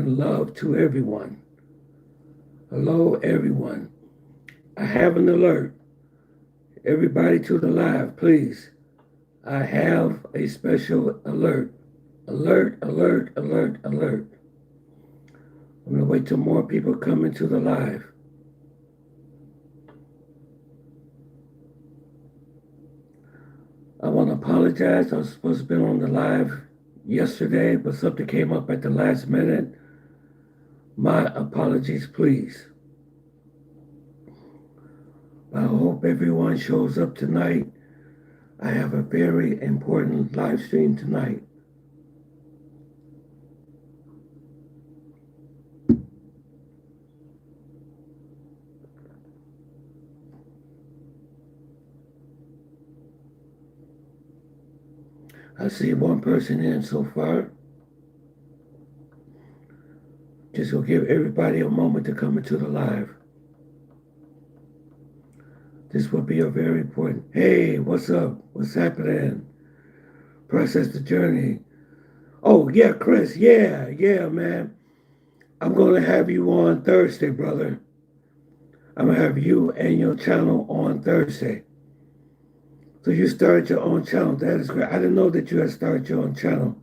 and love to everyone. Hello, everyone. I have an alert. Everybody to the live, please. I have a special alert. Alert, alert, alert, alert. I'm going to wait till more people come into the live. I want to apologize. I was supposed to be on the live yesterday, but something came up at the last minute. My apologies, please. I hope everyone shows up tonight. I have a very important live stream tonight. I see one person in so far. Just gonna give everybody a moment to come into the live. This will be a very important. Hey, what's up? What's happening? Process the journey. Oh, yeah, Chris. Yeah, man. I'm going to have you on Thursday, brother. I'm going to have you and your channel on Thursday. So you started your own channel. That is great. I didn't know that you had started your own channel.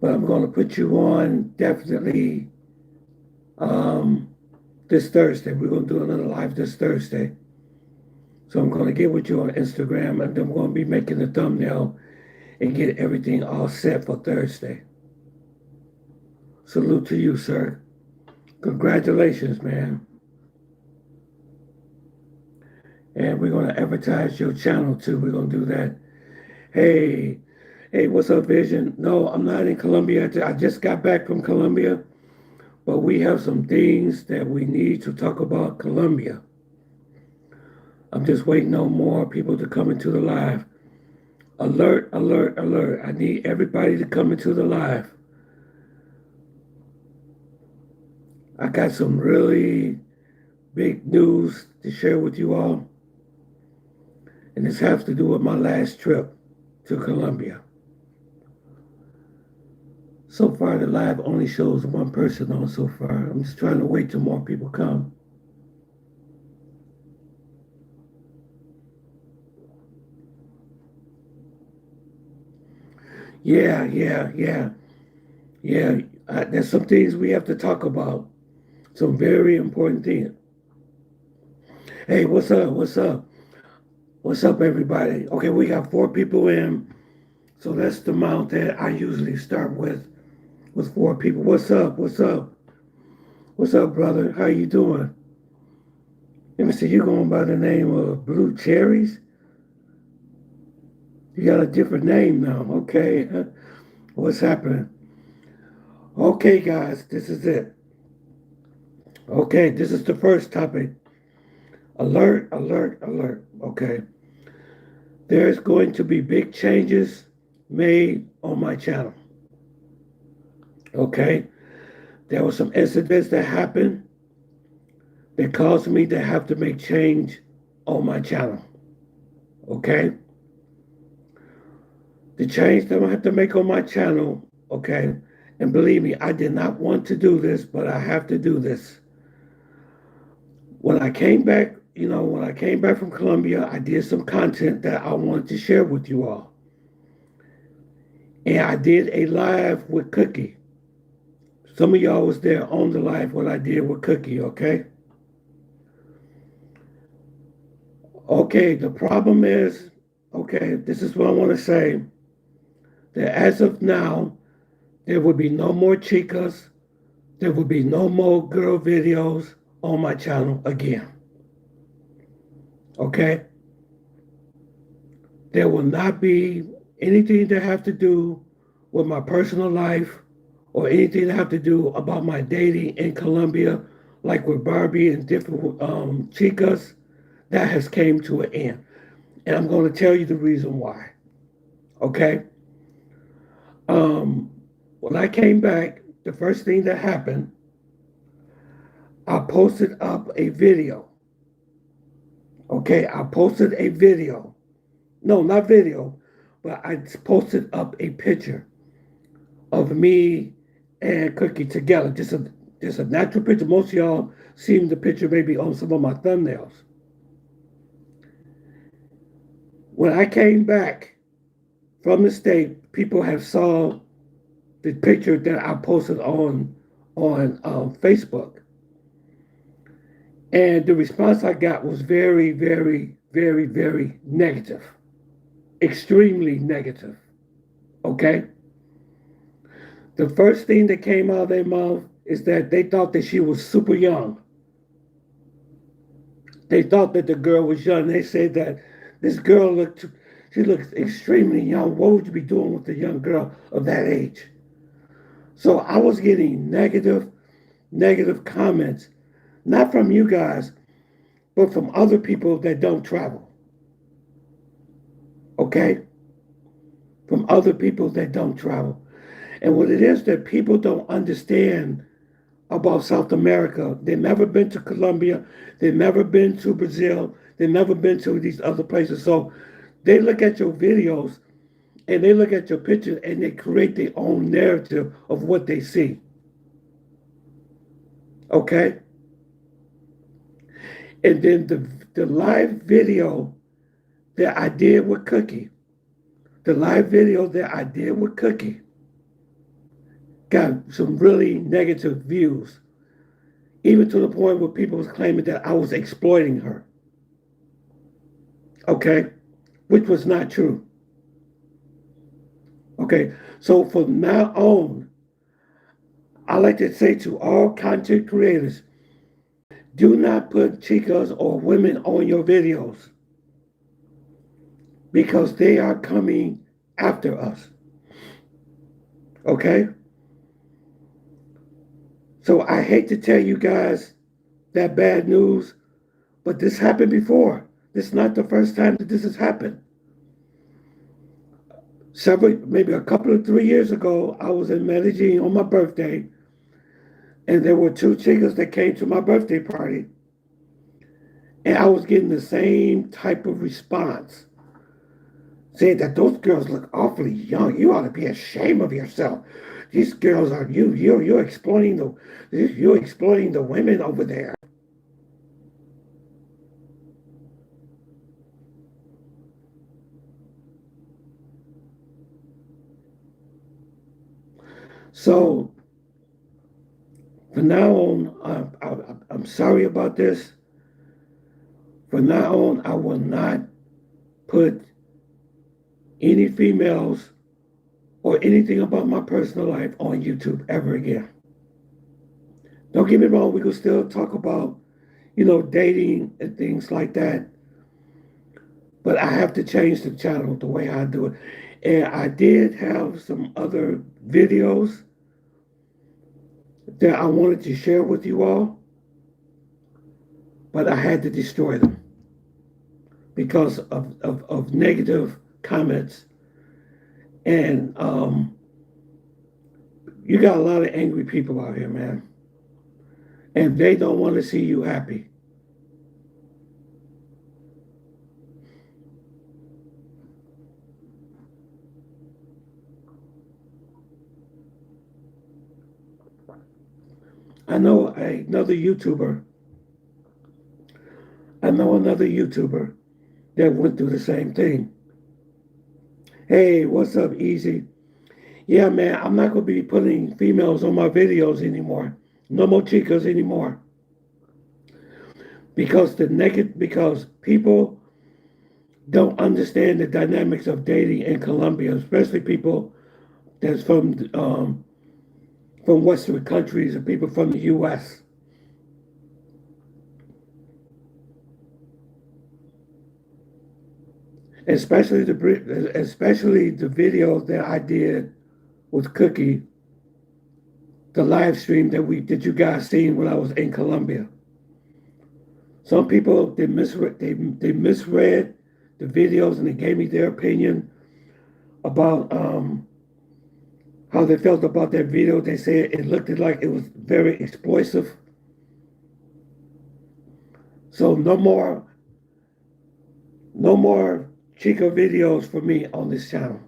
But I'm going to put you on definitely this Thursday. We're going to do another live this Thursday. So I'm going to get with you on Instagram, and then I'm going to be making the thumbnail and get everything all set for Thursday. Salute to you, sir. Congratulations, man. And we're going to advertise your channel, too. We're going to do that. Hey, what's up, Vision? No, I'm not in Colombia. I just got back from Colombia, but we have some things that we need to talk about Colombia. I'm just waiting on more people to come into the live. Alert, alert, alert. I need everybody to come into the live. I got some really big news to share with you all. And this has to do with my last trip to Colombia. So far, the live only shows one person on so far. I'm just trying to wait till more people come. Yeah. There's some things we have to talk about. Some very important things. Hey, what's up? What's up, everybody? Okay, we got 4 people in. So that's the amount that I usually start with 4 people. What's up? What's up, brother? How you doing? Let me see, you going by the name of Blue Cherries? You got a different name now. Okay. What's happening? Okay, guys, this is it. Okay, this is the first topic. Alert, alert, alert. Okay. There's going to be big changes made on my channel. Okay. There were some incidents that happened that caused me to have to make change on my channel. Okay. The change that I have to make on my channel, okay, and believe me, I did not want to do this, but I have to do this. When I came back, from Colombia, I did some content that I wanted to share with you all. And I did a live with Cookie. Some of y'all was there on the live what I did with Cookie, okay? Okay, the problem is, okay, this is what I want to say, that as of now, there will be no more chicas, there will be no more girl videos on my channel again. Okay? There will not be anything that have to do with my personal life or anything that have to do about my dating in Colombia, like with Barbie and different chicas. That has came to an end. And I'm going to tell you the reason why. Okay? When I came back, the first thing that happened, I posted up a video. Okay, I posted a video. No, not video, but I posted up a picture of me and Cookie together. Just a natural picture. Most of y'all seen the picture maybe on some of my thumbnails. When I came back from the state, people have saw the picture that I posted on Facebook, and the response I got was very, very, very, very negative, extremely negative. Okay. The first thing that came out of their mouth is that they thought that she was super young. They thought that the girl was young. They said that this girl she looks extremely young. What would you be doing with a young girl of that age? So I was getting negative comments, not from you guys, but from other people that don't travel. Okay? From other people that don't travel. And what it is that people don't understand about South America, they've never been to Colombia, they've never been to Brazil, they've never been to these other places. So they look at your videos and they look at your pictures and they create their own narrative of what they see. Okay? And then the live video that I did with Cookie, got some really negative views, even to the point where people was claiming that I was exploiting her. Okay? Which was not true. Okay? So from now on, I like to say to all content creators, do not put chicas or women on your videos because they are coming after us. Okay? So I hate to tell you guys that bad news, but this happened before. This is not the first time that this has happened. Maybe a couple of 3 years ago, I was in Medellin on my birthday, and there were two chicas that came to my birthday party, and I was getting the same type of response, saying that those girls look awfully young. You ought to be ashamed of yourself. These girls are you're exploiting the women over there. So from now on, I'm sorry about this. From now on, I will not put any females or anything about my personal life on YouTube ever again. Don't get me wrong, we can still talk about, dating and things like that. But I have to change the channel the way I do it. And I did have some other videos that I wanted to share with you all, but I had to destroy them because of negative comments. And you got a lot of angry people out here, man. And they don't want to see you happy. I know another YouTuber that went through the same thing. Hey, what's up, Easy? Yeah, man, I'm not going to be putting females on my videos anymore. No more chicas anymore. Because because people don't understand the dynamics of dating in Colombia, especially people that's from Western countries and people from the U.S. Especially the video that I did with Cookie, the live stream that you guys seen when I was in Colombia. Some people they misread the videos and they gave me their opinion about how they felt about that video. They said it looked like it was very explosive. So no more chica videos for me on this channel.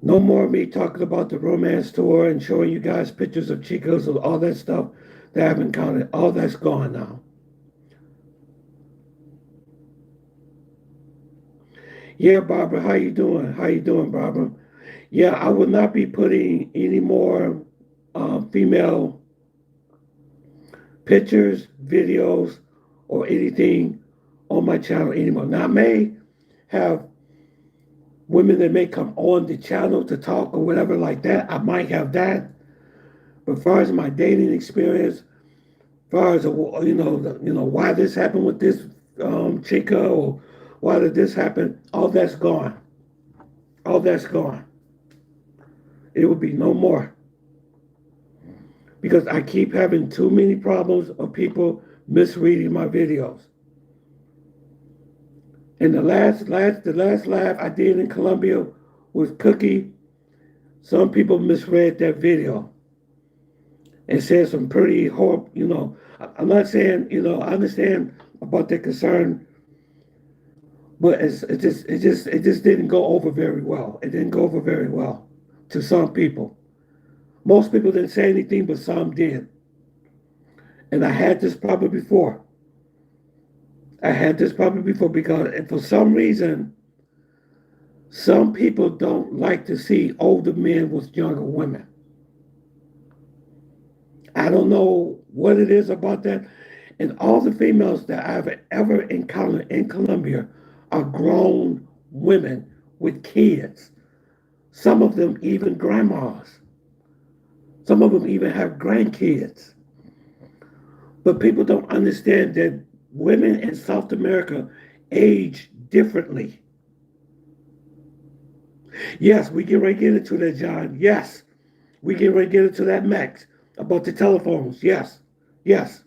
No more me talking about the romance tour and showing you guys pictures of chicas and all that stuff that I've encountered. All that's gone now. Yeah, Barbara, how you doing? How you doing, Barbara? Yeah, I will not be putting any more female pictures, videos, or anything on my channel anymore. Now, I may have women that may come on the channel to talk or whatever like that. I might have that. But as far as my dating experience, as far as why this happened with this chica or why did this happen, all that's gone. All that's gone. It will be no more because I keep having too many problems of people misreading my videos. And the last live I did in Colombia was Cookie. Some people misread that video and said some pretty horrible. I'm not saying I understand about their concern, but it just didn't go over very well. It didn't go over very well to some people. Most people didn't say anything, but some did. And I had this problem before. I had this problem before because for some reason, some people don't like to see older men with younger women. I don't know what it is about that. And all the females that I've ever encountered in Colombia are grown women with kids. Some of them even grandmas. Some of them even have grandkids. But people don't understand that women in South America age differently. Yes, we get ready to get into that, John. Yes, we get ready to get into that, Max, about the telephones. Yes, yes.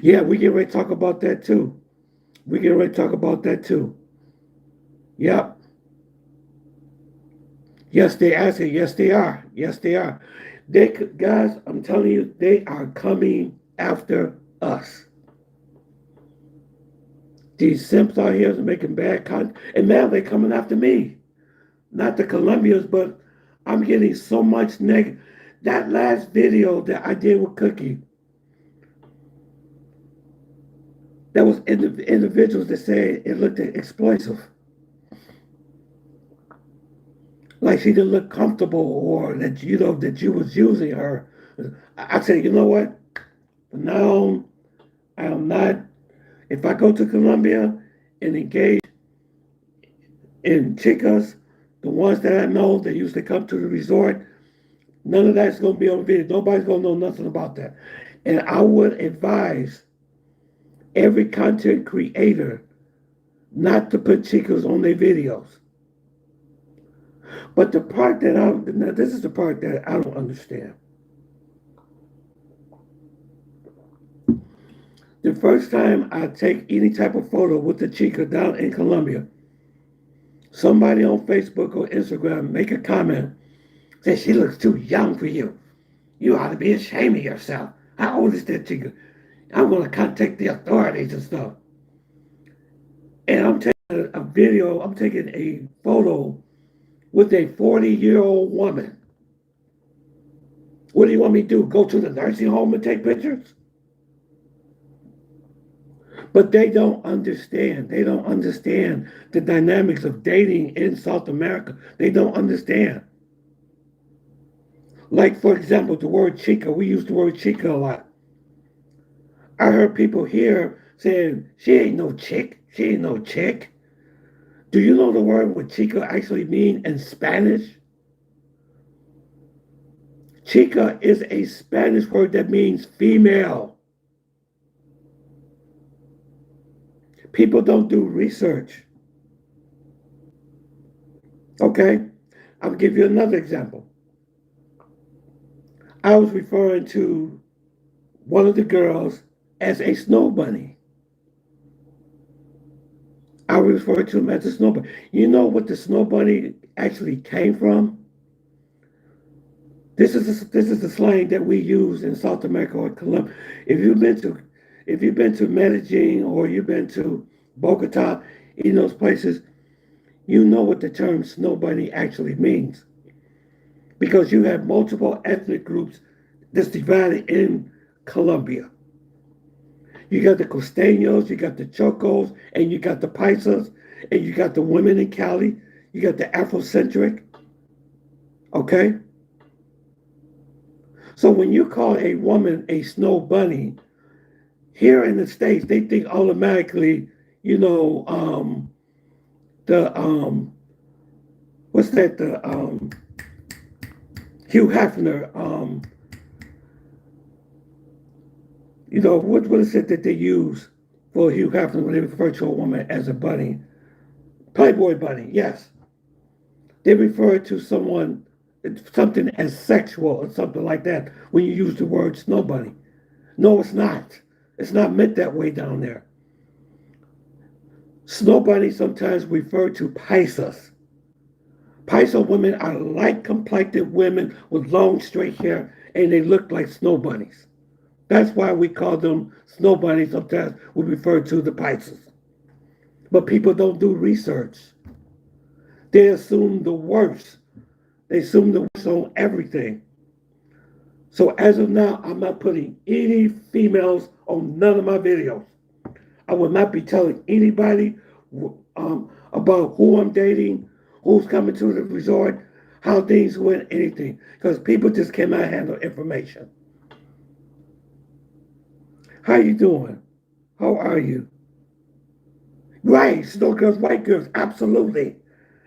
Yeah, we get ready to talk about that too. We get ready to talk about that too. Yep. Yes, they asking. Yes, they are. Yes, they are. Guys, I'm telling you, they are coming after us. These simps out here are making bad content, and now they're coming after me. Not the Colombians, but I'm getting so much negative. That last video that I did with Cookie, that was individuals that said it looked explosive. Like she didn't look comfortable or that that you was using her. I said, you know what? No, I am not. If I go to Colombia and engage in chicas, the ones that I know that used to come to the resort, none of that's going to be on video. Nobody's going to know nothing about that. And I would advise every content creator not to put chicas on their videos. But the part that now this is the part that I don't understand. The first time I take any type of photo with the chica down in Colombia, somebody on Facebook or Instagram make a comment, say she looks too young for you. You ought to be ashamed of yourself. How old is that chica? I'm going to contact the authorities and stuff. And I'm taking a video, I'm taking a photo with a 40-year-old woman. What do you want me to do? Go to the nursing home and take pictures? But they don't understand. They don't understand the dynamics of dating in South America. They don't understand. Like, for example, the word chica. We use the word chica a lot. I heard people here saying, she ain't no chick. She ain't no chick. Do you know the word what chica actually means in Spanish? Chica is a Spanish word that means female. People don't do research. Okay? I'll give you another example. I was referring to one of the girls as a snow bunny. I refer to him as a snow bunny. You know what the snow bunny actually came from? This is the slang that we use in South America or Colombia. If you've been to Medellin or you've been to Bogota, in those places, you know what the term snow bunny actually means. Because you have multiple ethnic groups that's divided in Colombia. You got the Costeños, you got the Chocos, and you got the Paisas, and you got the women in Cali, you got the Afrocentric, okay? So when you call a woman a snow bunny, here in the States, they think automatically, you know, the, what's that, the Hugh Hefner, you know, what is it that they use for Hugh Hefner when they refer to a woman as a bunny? Playboy bunny, yes. They refer to someone, something as sexual or something like that when you use the word snow bunny. No, it's not. It's not meant that way down there. Snow bunnies sometimes refer to paisas. Paisa women are light complected women with long straight hair and they look like snow bunnies. That's why we call them snow bunnies. Sometimes we refer to the paisas. But people don't do research. They assume the worst. They assume the worst on everything. So as of now, I'm not putting any females on none of my videos. I will not be telling anybody about who I'm dating, who's coming to the resort, how things went, anything. Because people just cannot handle information. How you doing? How are you? Right, snow girls, white girls, absolutely.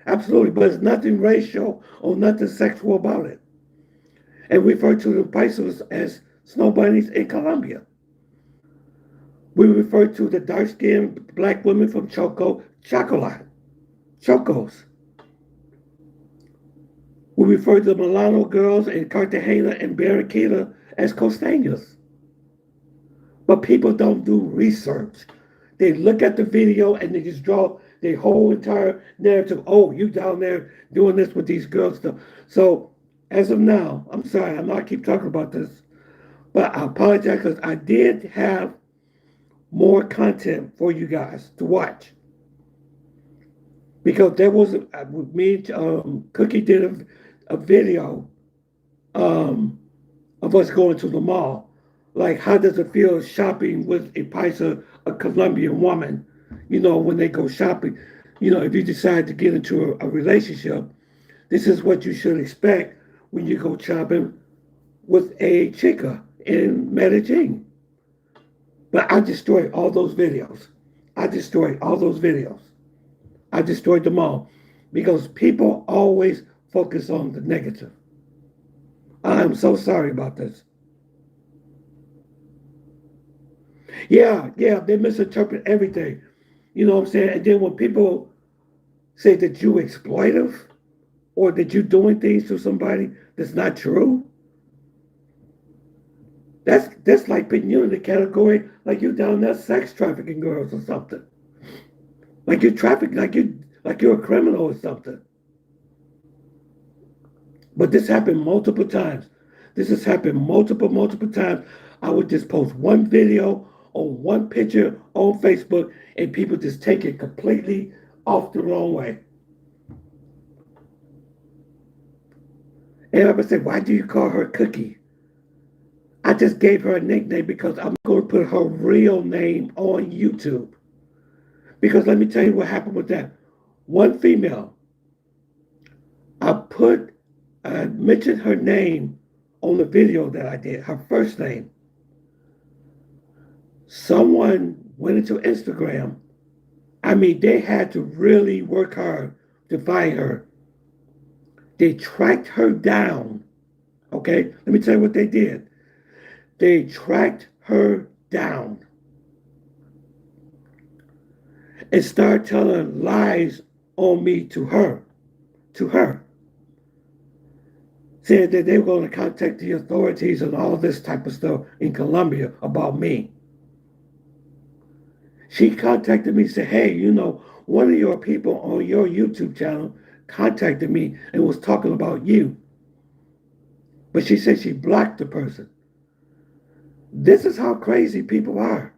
Absolutely, but there's nothing racial or nothing sexual about it. And we refer to the paisas as snow bunnies in Colombia. We refer to the dark-skinned black women from Choco, chocolate, chocos. We refer to the Milano girls in Cartagena and Barranquilla as costeñas. But people don't do research. They look at the video and they just draw their whole entire narrative. Oh, you down there doing this with these girls stuff. So as of now, I'm sorry, I'm not keep talking about this, but I apologize because I did have more content for you guys to watch. Because there was me, Cookie did a video of us going to the mall. Like, how does it feel shopping with a Paisa, a Colombian woman, you know, when they go shopping? You know, if you decide to get into a relationship, this is what you should expect when you go shopping with a chica in Medellin. But I destroyed all those videos. I destroyed all those videos. I destroyed them all because people always focus on the negative. I'm so sorry about this. Yeah, they misinterpret everything. You know what I'm saying? And then when people say that you exploitive or that you doing things to somebody that's not true, that's like putting you in the category like you down there sex trafficking girls or something. Like you traffic, like you're a criminal or something. But this happened multiple times. This has happened multiple times. I would just post one video or one picture on Facebook and people just take it completely off the wrong way. And I would say, why do you call her Cookie? I just gave her a nickname because I'm going to put her real name on YouTube. Because let me tell you what happened with that. One female, I mentioned her name on the video that I did, her first name. Someone went into Instagram. I mean, they had to really work hard to find her. They tracked her down. Okay, let me tell you what they did. They tracked her down and started telling lies on me to her, saying that they were going to contact the authorities and all this type of stuff in Colombia about me. She contacted me and said, hey, you know, one of your people on your YouTube channel contacted me and was talking about you. But she said she blocked the person. This is how crazy people are.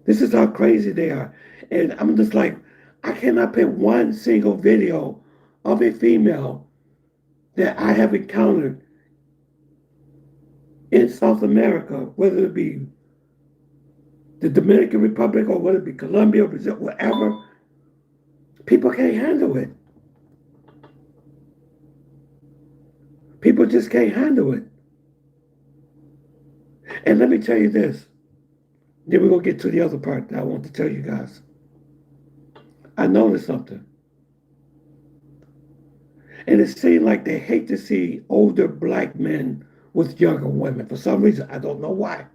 This is how crazy they are. And I'm just like, I cannot pick one single video of a female that I have encountered in South America, whether it be the Dominican Republic or whether it be Colombia, Brazil, whatever. People can't handle it. People just can't handle it. And let me tell you this. Then we're going to get to the other part that I want to tell you guys. I noticed something. And it seems like they hate to see older black men with younger women. For some reason, I don't know why.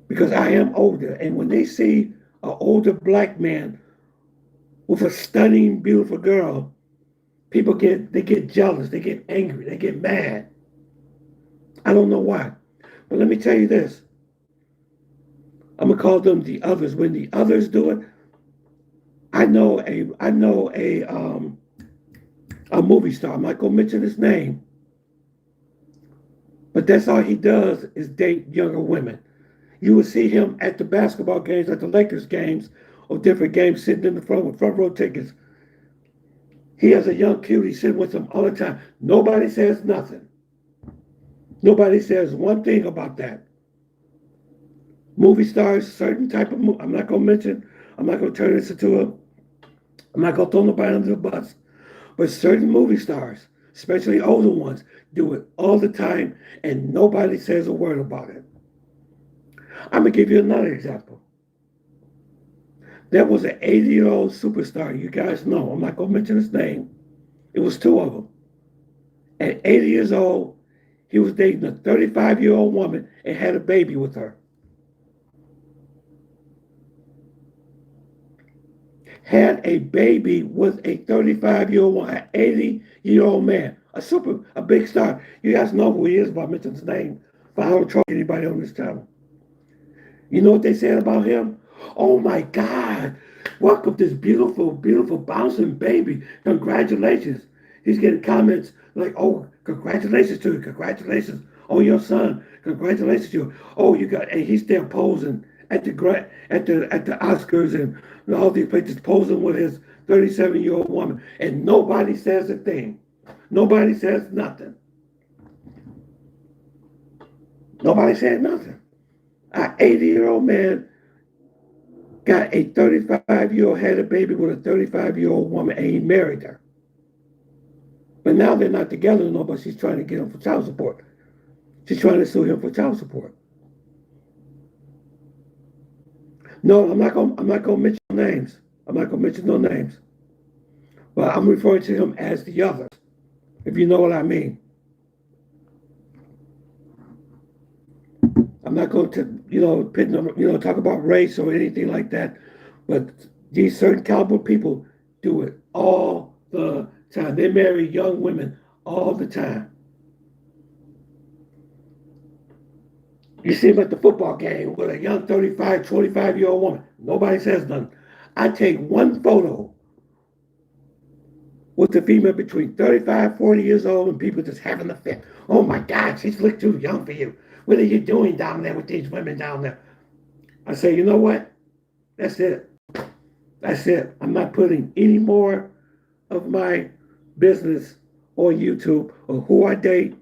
Because I am older. And when they see an older black man with a stunning, beautiful girl, people get jealous, they get angry, they get mad. I don't know why. But let me tell you this. I'm gonna call them the others. When the others do it, I know a movie star. I'm not gonna mention his name, but that's all he does is date younger women. You will see him at the basketball games, at the Lakers games, or different games, sitting in the front with front row tickets. He has a young cutie sitting with him all the time. Nobody says nothing. Nobody says one thing about that. Movie stars, certain type of movie. I'm not going to turn this into I'm not going to throw nobody under the bus. But certain movie stars, especially older ones, do it all the time and nobody says a word about it. I'm going to give you another example. There was an 80-year-old superstar. You guys know. I'm not going to mention his name. It was two of them. At 80 years old, he was dating a 35-year-old woman and had a baby with her. Had a baby with a 35-year-old woman, an 80-year-old man, a big star. You guys know who he is if I mention his name, but I don't trust anybody on this channel. You know what they said about him? Oh my God, welcome this beautiful, beautiful bouncing baby. Congratulations. He's getting comments like, oh, congratulations to you. Congratulations on your son. Congratulations to you. Oh, you got, and he's there posing at the Oscars and all these places, posing with his 37-year-old woman. And nobody says a thing. Nobody says nothing. Nobody said nothing. An 80-year-old man got a 35-year-old, had a baby with a 35-year-old woman, and he married her. But now they're not together no more, but she's trying to get him for child support. She's trying to sue him for child support. No, I'm not gonna mention names. I'm not gonna mention no names. But I'm referring to him as the others, if you know what I mean. I'm not going to, talk about race or anything like that, but these certain caliber people do it all the time. They marry young women all the time. You see them at the football game with a young 35, 25-year-old woman. Nobody says nothing. I take one photo with the female between 35, 40 years old and people just having a fit. Oh my God, she's look too young for you. What are you doing down there with these women down there? I say, you know what? That's it. That's it. I'm not putting any more of my business on YouTube or who I date.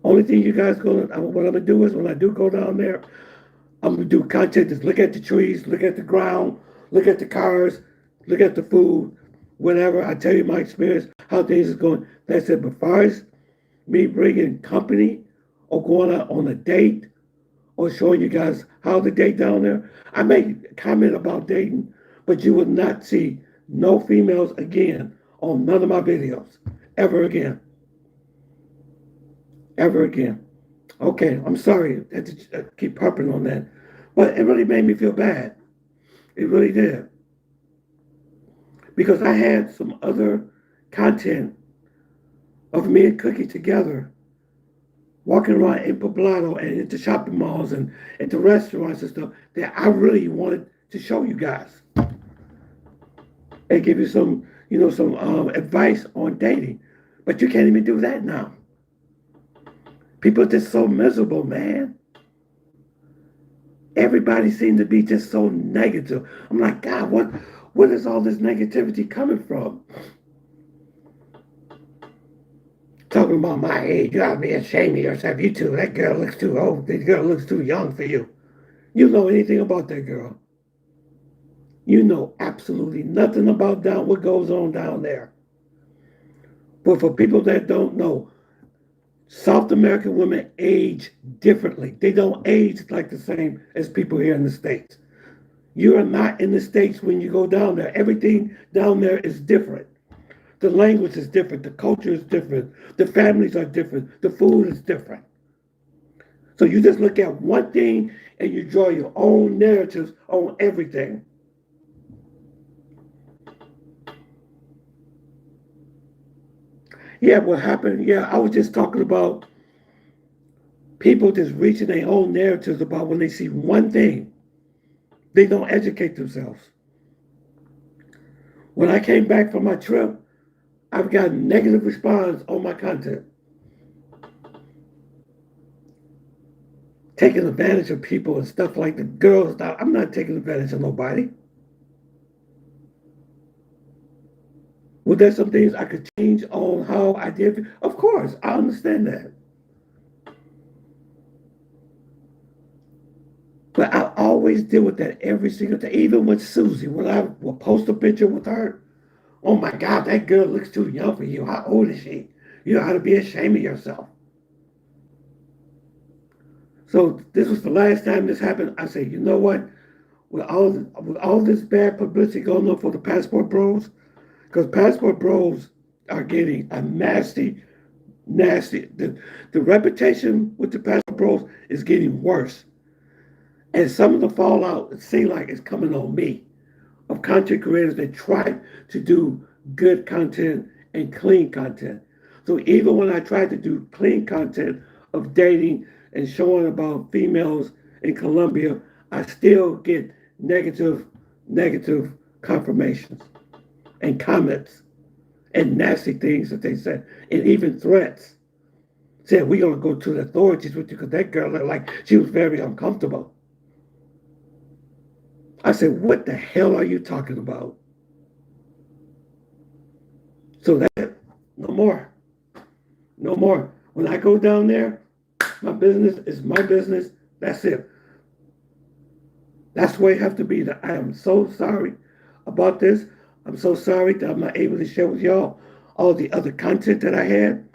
Only thing you guys what I'm gonna do is when I do go down there, I'm gonna do content. Just look at the trees, look at the ground, look at the cars, look at the food, whatever. I tell you my experience, how things is going. That's it. But as far as me bringing company or going out on a date or showing you guys how to date down there, I may comment about dating, but you will not see no females again on none of my videos ever again. Ever again. Okay, I'm sorry I had to keep harping on that, but it really made me feel bad. It really did. Because I had some other content of me and Cookie together walking around in Poblado and at the shopping malls and at the restaurants and stuff that I really wanted to show you guys and give you some advice on dating. But you can't even do that now. People are just so miserable, man. Everybody seemed to be just so negative. I'm like, God, what is all this negativity coming from? Talking about my age, you gotta be ashamed of yourself. You too, that girl looks too old. That girl looks too young for you. You know anything about that girl? You know absolutely nothing about what goes on down there. But for people that don't know, South American women age differently. They don't age like the same as people here in the States. You are not in the States when you go down there. Everything down there is different. The language is different. The culture is different. The families are different. The food is different. So you just look at one thing and you draw your own narratives on everything. Yeah, what happened? Yeah, I was just talking about people just reaching their own narratives about when they see one thing, they don't educate themselves. When I came back from my trip, I've gotten negative response on my content. Taking advantage of people and stuff like the girls. I'm not taking advantage of nobody. Well, there's some things I could change on how I did. Of course, I understand that. But I always deal with that every single day. Even with Susie, when I will post a picture with her, oh my God, that girl looks too young for you. How old is she? You ought to be ashamed of yourself. So this was the last time this happened. I said, you know what? With all this bad publicity going on for the passport bros, because passport bros are getting a nasty. The reputation with the passport bros is getting worse. And some of the fallout, it seems like it's coming on me, of content creators that try to do good content and clean content. So even when I try to do clean content of dating and showing about females in Colombia, I still get negative confirmations and comments and nasty things that they said, and even threats. Said, we're going to go to the authorities with you because that girl looked like she was very uncomfortable. I said, what the hell are you talking about? So that, no more. No more. When I go down there, my business is my business. That's it. That's the way it have to be. I am so sorry about this. I'm so sorry that I'm not able to share with y'all all the other content that I had.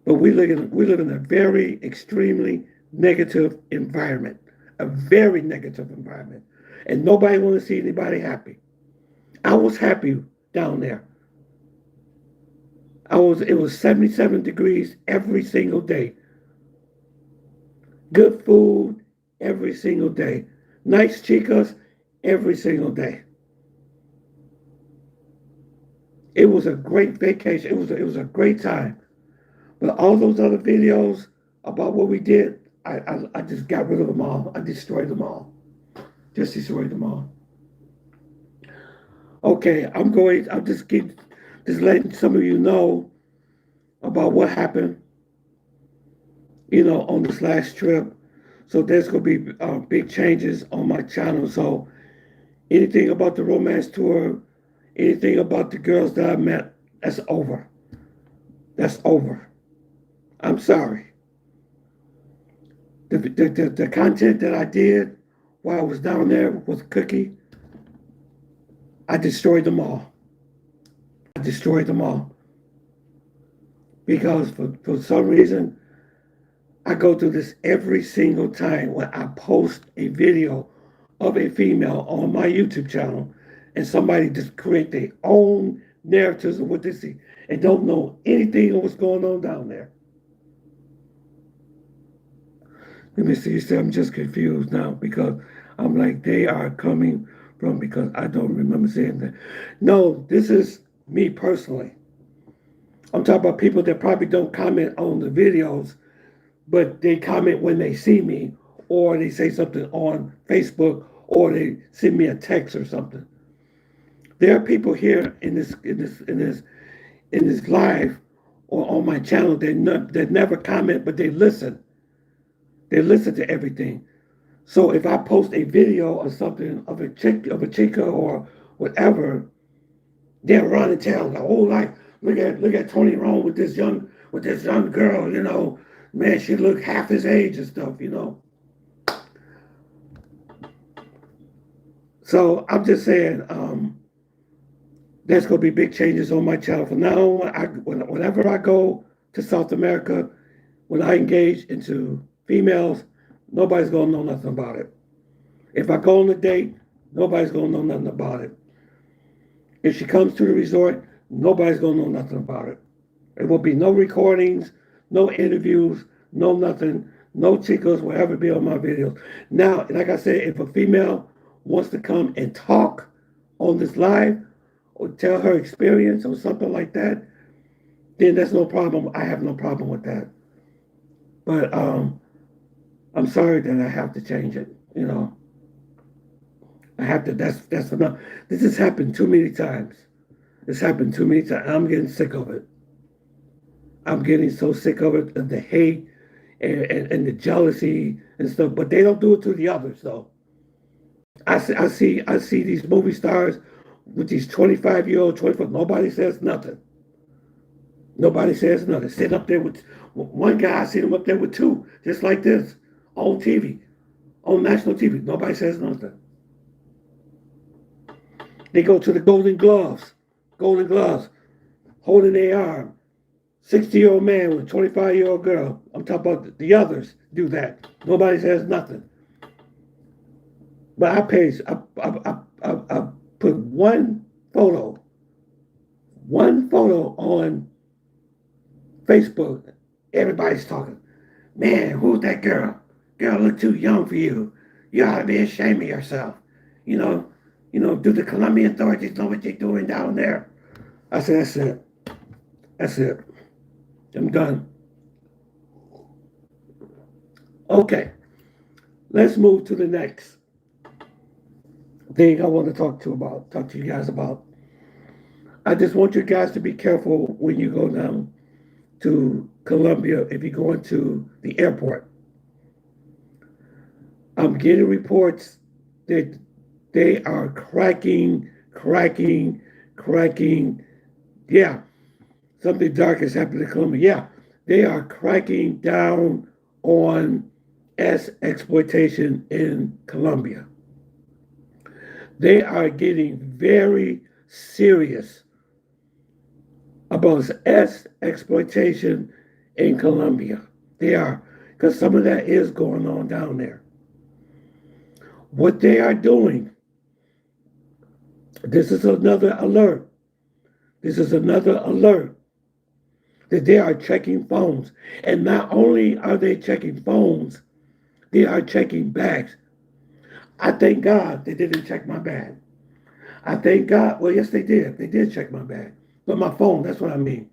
But we live in a very extremely negative environment. A very negative environment. And nobody want to see anybody happy. I was happy down there. It was 77 degrees every single day. Good food every single day. Nice chicas every single day. It was a great vacation. It was a great time. But all those other videos about what we did, I just got rid of them all. I destroyed them all. Just destroyed them all. Okay, I'm just letting some of you know about what happened, on this last trip. So there's going to be big changes on my channel. So anything about the romance tour, anything about the girls that I met, that's over. That's over. I'm sorry. The content that I did while I was down there with Cookie, I destroyed them all. I destroyed them all. Because for some reason, I go through this every single time when I post a video of a female on my YouTube channel and somebody just create their own narratives of what they see and don't know anything of what's going on down there. Let me see. You say I'm just confused now because I'm like, they are coming from, because I don't remember saying that. No, this is me personally. I'm talking about people that probably don't comment on the videos, but they comment when they see me, or they say something on Facebook, or they send me a text or something. There are people here in this live or on my channel that never comment, but they listen. They listen to everything. So if I post a video or something of a chica or whatever, they'll run and tell the whole life. Look at Tony Rome with this young girl. Man, she looked half his age and stuff. So I'm just saying, there's going to be big changes on my channel. From now on, whenever I go to South America, when I engage into females, nobody's going to know nothing about it. If I go on a date, nobody's going to know nothing about it. If she comes to the resort, nobody's going to know nothing about it. There will be no recordings, no interviews, no nothing. No chicos will ever be on my videos. Now, like I said, if a female wants to come and talk on this live or tell her experience or something like that, then that's no problem. I have no problem with that. But I'm sorry that I have to change it. I have to. That's enough. This has happened too many times. It's happened too many times. I'm getting sick of it. I'm getting so sick of it, of the hate and the jealousy and stuff. But they don't do it to the others, though. I see these movie stars with these 25-year-old, 24. Nobody says nothing. Nobody says nothing. Sitting up there with one guy. I seen him up there with two, just like this, on TV, on national TV. Nobody says nothing. They go to the Golden Gloves, holding their arm. 60-year-old man with a 25-year-old girl. I'm talking about the others do that. Nobody says nothing. But I put one photo on Facebook. Everybody's talking. Man, who's that girl? Girl look too young for you. You ought to be ashamed of yourself. Do the Colombian authorities know what they're doing down there? I said, that's it. That's it. I'm done. Okay. Let's move to the next thing I want to talk to you guys about. I just want you guys to be careful when you go down to Colombia if you're going to the airport. I'm getting reports that they are cracking. Yeah, something dark has happened in Colombia. Yeah, they are cracking down on exploitation in Colombia. They are getting very serious about exploitation in Colombia. They are, because some of that is going on down there. What they are doing, this is another alert. That they are checking phones. And not only are they checking phones, they are checking bags. I thank God they didn't check my bag. I thank God, well, yes, they did. They did check my bag. But my phone, that's what I mean.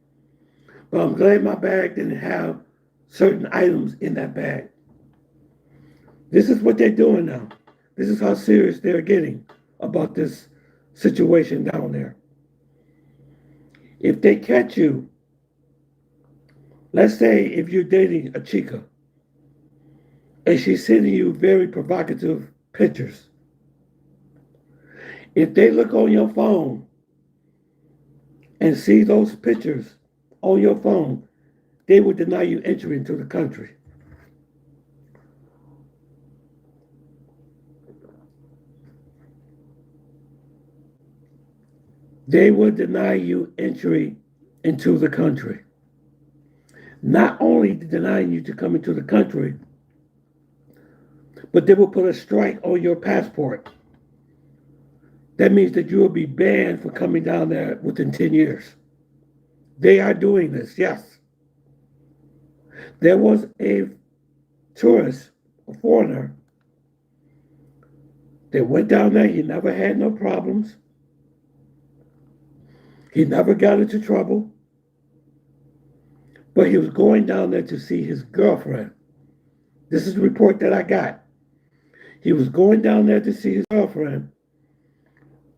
But I'm glad my bag didn't have certain items in that bag. This is what they're doing now. This is how serious they're getting about this situation down there. If they catch you, let's say if you're dating a chica and she's sending you very provocative pictures, if they look on your phone and see those pictures on your phone, they will deny you entry into the country. They will deny you entry into the country. Not only denying you to come into the country, but they will put a strike on your passport. That means that you will be banned from coming down there within 10 years. They are doing this, yes. There was a tourist, a foreigner, that went down there. He never had no problems. He never got into trouble. But he was going down there to see his girlfriend. This is the report that I got. He was going down there to see his girlfriend,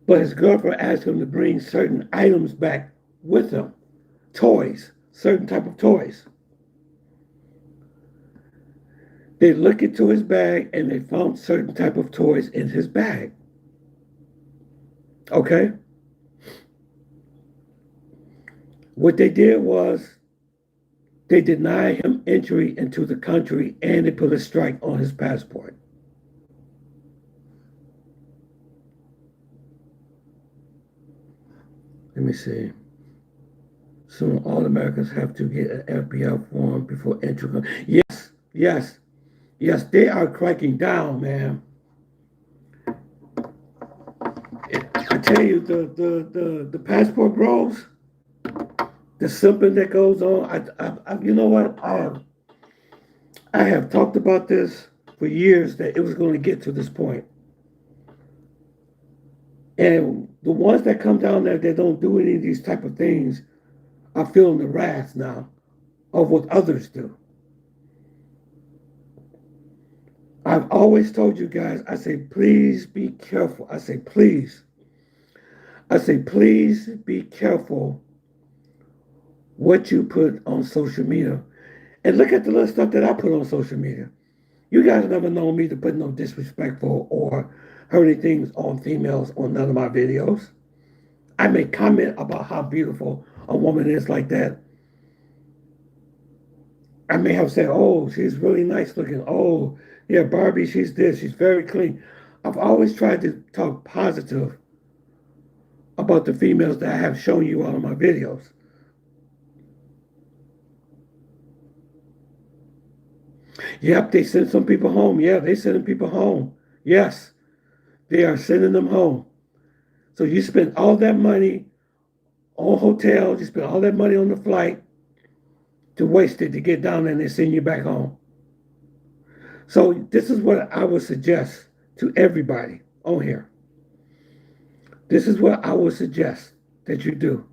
but his girlfriend asked him to bring certain items back with him. Toys, certain type of toys. They look into his bag and they found certain type of toys in his bag. Okay? What they did was they denied him entry into the country and they put a strike on his passport. Let me see. Soon all Americans have to get an FBI form before entry. Yes, yes, yes, they are cracking down, man. I tell you, the passport bros, the simping that goes on. You know what? I have talked about this for years that it was going to get to this point. And the ones that come down there that don't do any of these type of things are feeling the wrath now of what others do. I've always told you guys, I say, please be careful. I say, please. I say, please be careful what you put on social media. And look at the little stuff that I put on social media. You guys never known me to put no disrespectful or hurting things on females on none of my videos. I may comment about how beautiful a woman is like that. I may have said, oh, she's really nice looking. Oh, yeah, Barbie, she's this. She's very clean. I've always tried to talk positive about the females that I have shown you all of my videos. Yep, they send some people home. Yeah, they sending people home. Yes, they are sending them home. So you spend all that money on hotels, you spend all that money on the flight to waste it to get down there and they send you back home. So this is what I would suggest to everybody on here. This is what I would suggest that you do.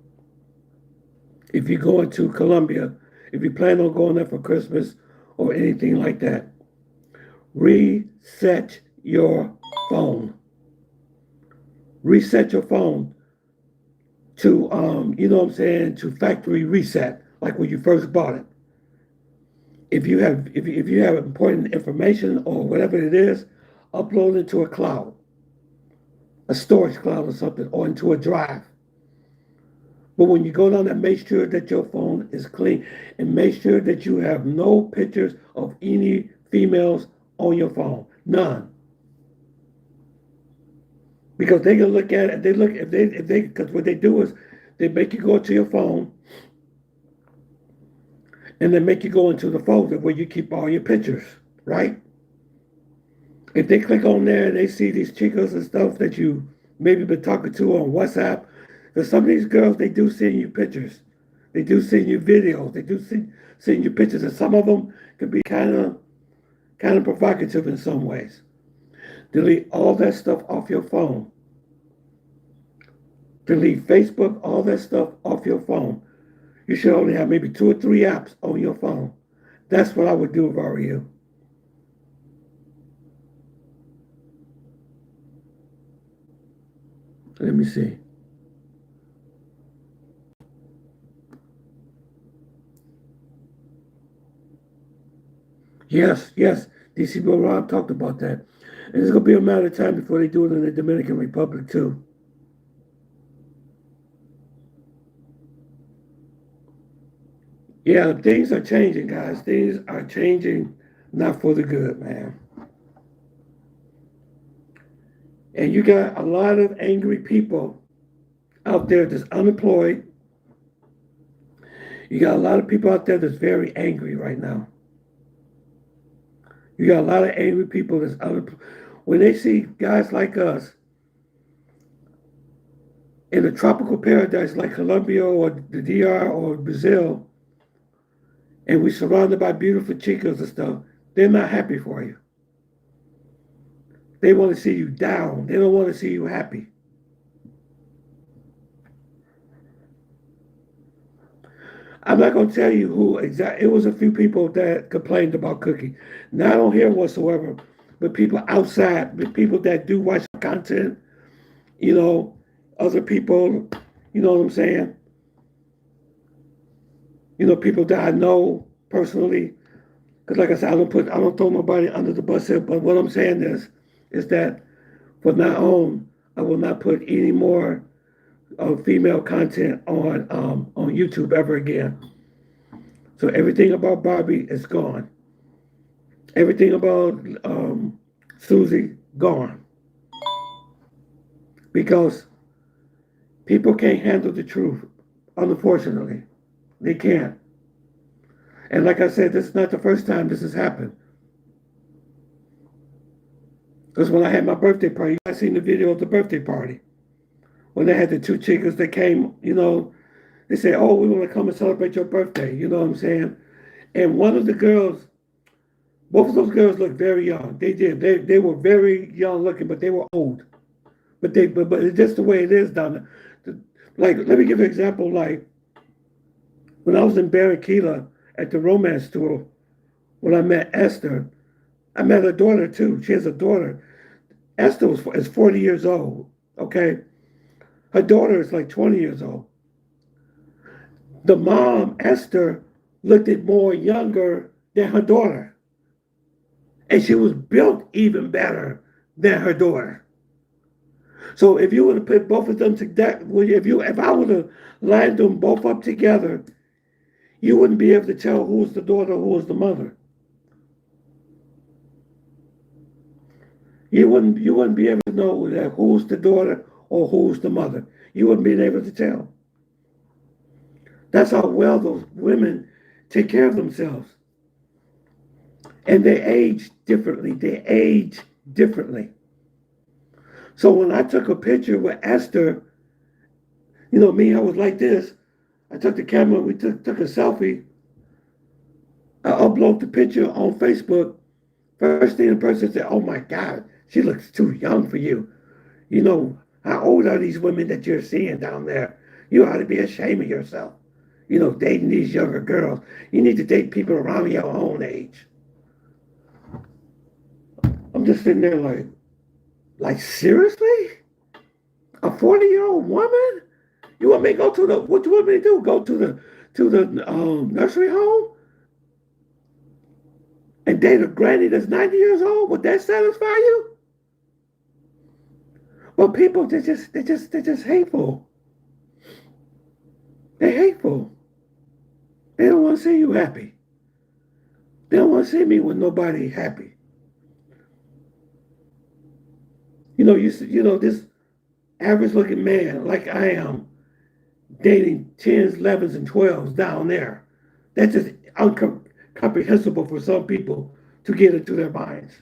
If you're going to Colombia, if you plan on going there for Christmas or anything like that, reset your phone. Reset your phone to, you know what I'm saying, to factory reset, like when you first bought it. If you have important information or whatever it is, upload it to a cloud, a storage cloud or something, or into a drive. But when you go down there, make sure that your phone is clean and make sure that you have no pictures of any females on your phone. None. Because they can look at it, they look if they because what they do is they make you go to your phone and they make you go into the folder where you keep all your pictures, right? If they click on there and they see these chicas and stuff that you maybe been talking to on WhatsApp, because some of these girls, they do send you pictures. They do send you videos. They do send you pictures. And some of them can be kind of provocative in some ways. Delete all that stuff off your phone. Delete Facebook, all that stuff off your phone. You should only have maybe 2 or 3 apps on your phone. That's what I would do if I were you. Let me see. Yes, yes. DC Bill Rob talked about that. And it's going to be a matter of time before they do it in the Dominican Republic, too. Yeah, things are changing, guys. Things are changing, not for the good, man. And you got a lot of angry people out there that's unemployed. You got a lot of people out there that's very angry right now. You got a lot of angry people that's unemployed. When they see guys like us in a tropical paradise like Colombia or the DR or Brazil, and we're surrounded by beautiful chicas and stuff, they're not happy for you. They want to see you down. They don't want to see you happy. I'm not going to tell you who exactly. It was a few people that complained about cooking. Not on here whatsoever, but people outside, but people that do watch content, you know, other people, you know what I'm saying? You know, people that I know personally, Because like I said, I don't throw nobody under the bus here. But what I'm saying is that from now on, I will not put any more female content on YouTube ever again. So everything about Barbie is gone. Everything about Susie gone because people can't handle the truth. Unfortunately, they can't. And like I said, this is not the first time this has happened. Because when I had my birthday party, I seen the video of the birthday party when they had the two chicas that came. They said, "Oh, we want to come and celebrate your birthday." You know what I'm saying? And one of the girls, both of those girls looked very young. They did. They were very young looking, but they were old. But it's just the way it is down there. Like, let me give you an example. Like when I was in Barranquilla at the romance tour, when I met Esther, I met her daughter too. She has a daughter. Esther is 40 years old. Okay, her daughter is like 20 years old. The mom, Esther, looked at more younger than her daughter, and she was built even better than her daughter. So if you were to put both of them together, if I would have lined them both up together, you wouldn't be able to tell who was the daughter, who was the mother. You wouldn't be able to know that who's the daughter or who's the mother. You wouldn't be able to tell. That's how well those women take care of themselves. And they age differently. They age differently. So when I took a picture with Esther, me, I was like this. I took the camera, we took a selfie. I uploaded the picture on Facebook. First thing the person said, "Oh my God, she looks too young for you. How old are these women that you're seeing down there? You ought to be ashamed of yourself. Dating these younger girls. You need to date people around your own age." I'm just sitting there like seriously? A 40-year-old woman? You want me to go what you want me to do? Go to the nursery home and date a granny that's 90 years old? Would that satisfy you? Well, people, they're just hateful. They're hateful. They don't want to see you happy. They don't want to see me with nobody happy. This average looking man like I am dating 10s, 11s, and 12s down there. That's just incomprehensible for some people to get into their minds.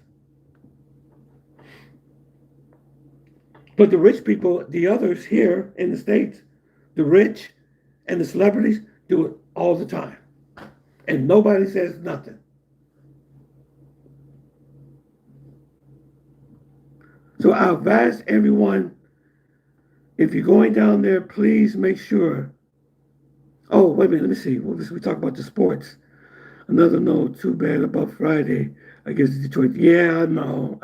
But the rich people, the others here in the States, the rich and the celebrities do it all the time. And nobody says nothing. So I advise everyone, if you're going down there, please make sure. Oh, wait a minute, let me see. We talk about the sports. Another note, too bad about Friday against Detroit. Yeah, I know.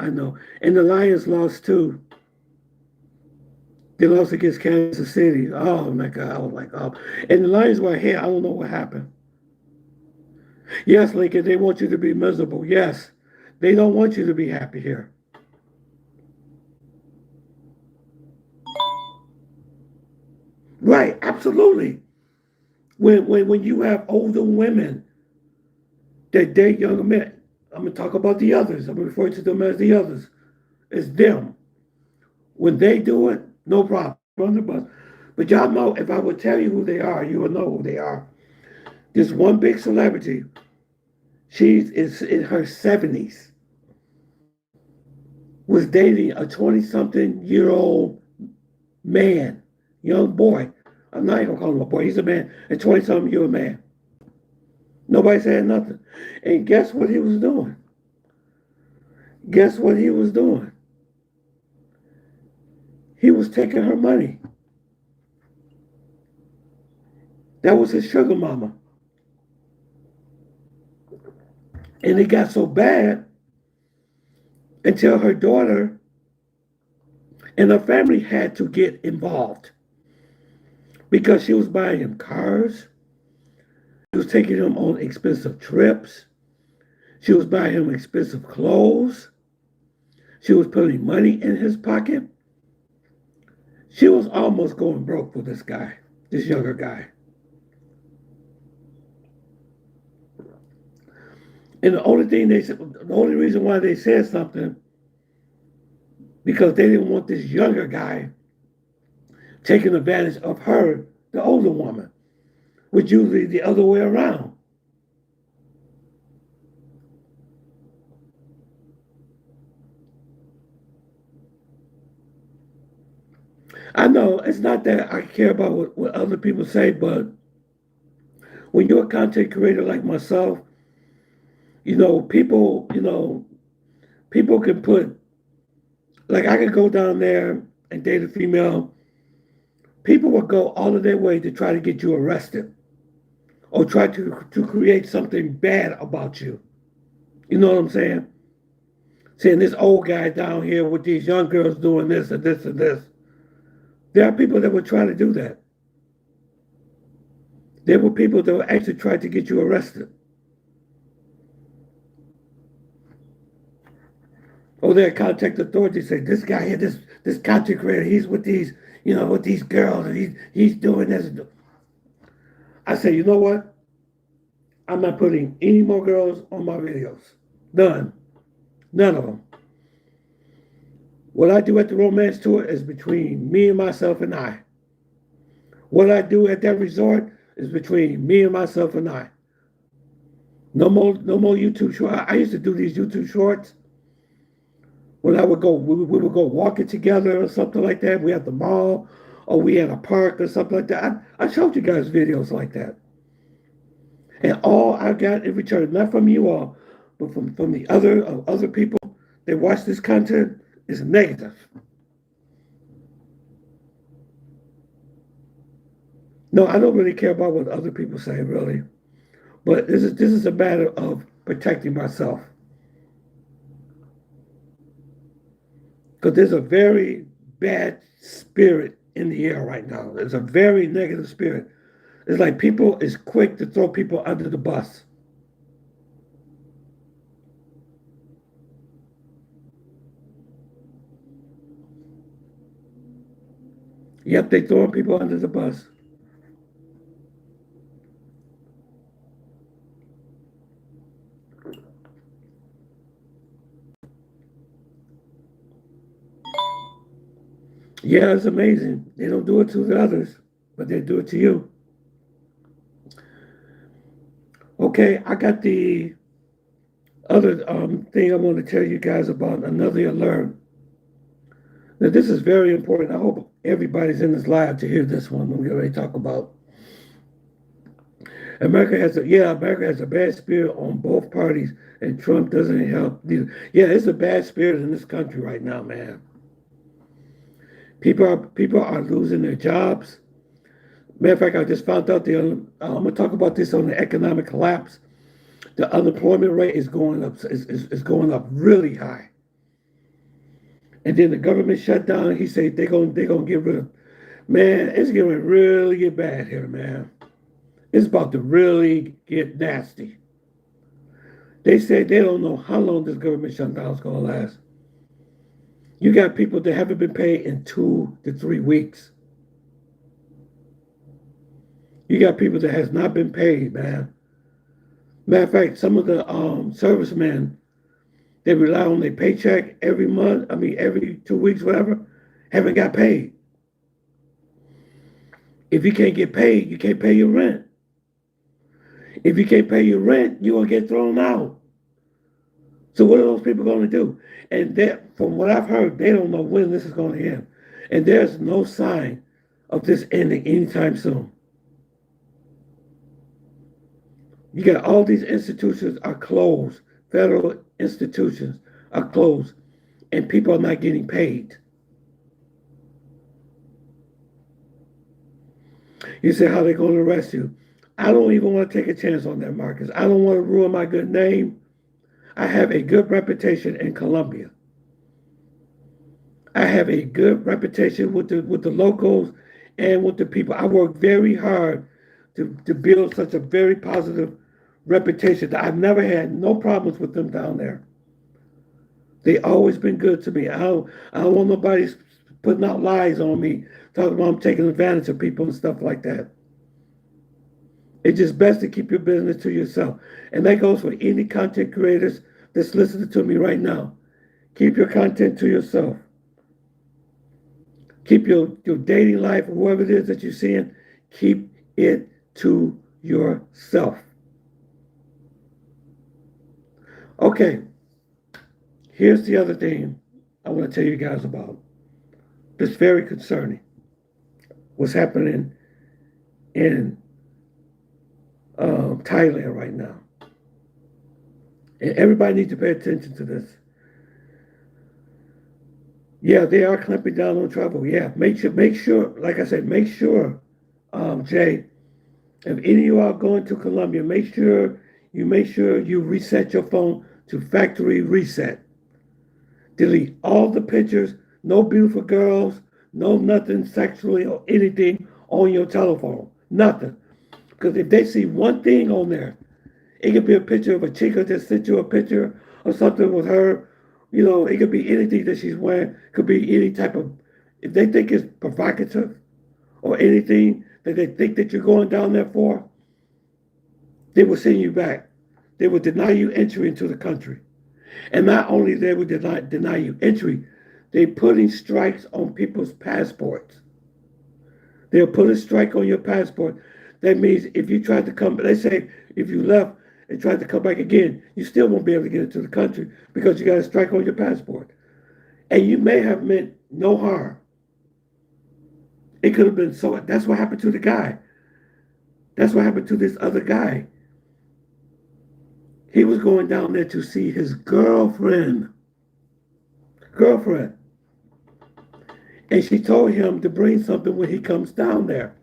And the Lions lost too. They lost against Kansas City. Oh my God, I was like, oh. And the Lions were here. I don't know what happened. Yes, Lincoln, they want you to be miserable. Yes, they don't want you to be happy here. Right, absolutely. When you have older women that date younger men, I'm gonna talk about the others. I'm referring to them as the others. It's them. When they do it, no problem. On the bus. But y'all know, if I would tell you who they are, you will know who they are. There's one big celebrity. She is in her 70s. Was dating a 20-something-year-old man, young boy. I'm not even gonna call him a boy. He's a man, a 20-something-year-old man. Nobody said nothing. And guess what he was doing? Guess what he was doing? He was taking her money. That was his sugar mama. And it got so bad until her daughter and her family had to get involved because she was buying him cars. She was taking him on expensive trips. She was buying him expensive clothes. She was putting money in his pocket. She was almost going broke for this guy, this younger guy. And the only thing they said, the only reason why they said something, because they didn't want this younger guy taking advantage of her, the older woman, which usually the other way around. I know it's not that I care about what other people say, but when you're a content creator like myself, people can put, like I could go down there and date a female. People will go all of their way to try to get you arrested or try to create something bad about you. You know what I'm saying? Saying this old guy down here with these young girls doing this and this and this. There are people that would try to do that. There were people that would actually try to get you arrested. Or they'll contact authorities and say, this guy here, this content creator, he's with these, with these girls, and he's doing this. I say, you know what? I'm not putting any more girls on my videos. None. None of them. What I do at the romance tour is between me and myself and I. What I do at that resort is between me and myself and I. No more YouTube shorts. I used to do these YouTube shorts when I would go, we would go walking together or something like that. We at the mall or we at a park or something like that. I showed you guys videos like that. And all I got in return, not from you all, but from the other people that watch this content, is negative. No, I don't really care about what other people say, really. But this is a matter of protecting myself. Because there's a very bad spirit in the air right now. There's a very negative spirit. It's like people is quick to throw people under the bus. Yep, they throwing people under the bus. Yeah, it's amazing. They don't do it to the others, but they do it to you. Okay, I got the other thing I want to tell you guys about, another alert. Now, this is very important. I hope everybody's in this live to hear this one when we already talk about. America has a bad spirit on both parties, and Trump doesn't help. Yeah, it's a bad spirit in this country right now, man. People are losing their jobs. Matter of fact, I just found out I'm gonna talk about this on the economic collapse. The unemployment rate is going up. Is going up really high. And then the government shut down. He said they're gonna get rid of. Man, it's going to really get bad here, man. It's about to really get nasty. They say they don't know how long this government shutdown is going to last. You got people that haven't been paid in 2 to 3 weeks. You got people that has not been paid, man. Matter of fact, some of the servicemen, they rely on their paycheck every month. Every 2 weeks, whatever, haven't got paid. If you can't get paid, you can't pay your rent. If you can't pay your rent, you're going to get thrown out. So what are those people going to do? And from what I've heard, they don't know when this is going to end. And there's no sign of this ending anytime soon. You got all these institutions are closed. Federal institutions are closed. And people are not getting paid. You say, how are they going to arrest you? I don't even want to take a chance on that, Marcus. I don't want to ruin my good name. I have a good reputation in Colombia. I have a good reputation with the locals and with the people. I work very hard to build such a very positive reputation. I've never had no problems with them down there. They always been good to me. I don't want nobody putting out lies on me, talking about I'm taking advantage of people and stuff like that. It's just best to keep your business to yourself. And that goes for any content creators that's listening to me right now. Keep your content to yourself. Keep your dating life, or whatever it is that you're seeing, keep it to yourself. Okay, here's the other thing I want to tell you guys about. It's very concerning. What's happening in Thailand right now. And everybody needs to pay attention to this. Yeah, they are clamping down on trouble. Yeah, make sure, like I said, make sure, Jay, if any of you are going to Colombia, make sure you reset your phone to factory reset. Delete all the pictures, no beautiful girls, no nothing sexually or anything on your telephone. Nothing. Because if they see one thing on there, it could be a picture of a chica that sent you a picture or something with her. You know, it could be anything that she's wearing. It could be any type of, if they think it's provocative or anything that they think that you're going down there for, they will send you back. They will deny you entry into the country. And not only they would deny you entry, they're putting strikes on people's passports. They'll put a strike on your passport. That means if you tried to come, let's say if you left and tried to come back again, you still won't be able to get into the country because you got a strike on your passport. And you may have meant no harm. It could have been so. That's what happened to the guy. That's what happened to this other guy. He was going down there to see his girlfriend. And she told him to bring something when he comes down there.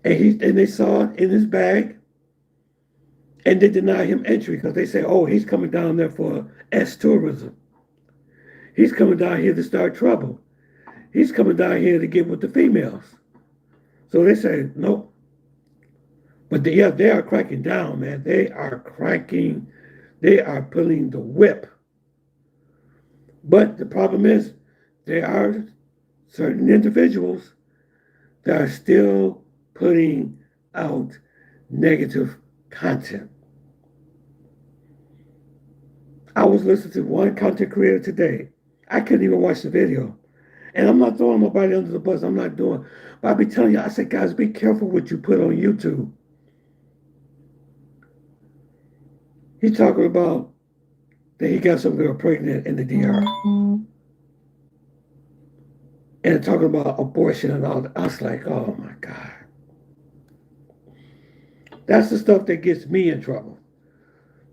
And they saw it in his bag. And they denied him entry because they say, oh, he's coming down there for tourism. He's coming down here to start trouble. He's coming down here to get with the females. So they say, nope. But they are cracking down, man. They are pulling the whip. But the problem is, there are certain individuals that are still putting out negative content. I was listening to one content creator today. I couldn't even watch the video. And I'm not throwing nobody under the bus. I'm not doing. But I be telling you, I said, guys, be careful what you put on YouTube. He's talking about that he got some girl pregnant in the DR. And talking about abortion and all that. I was like, oh my God. That's the stuff that gets me in trouble.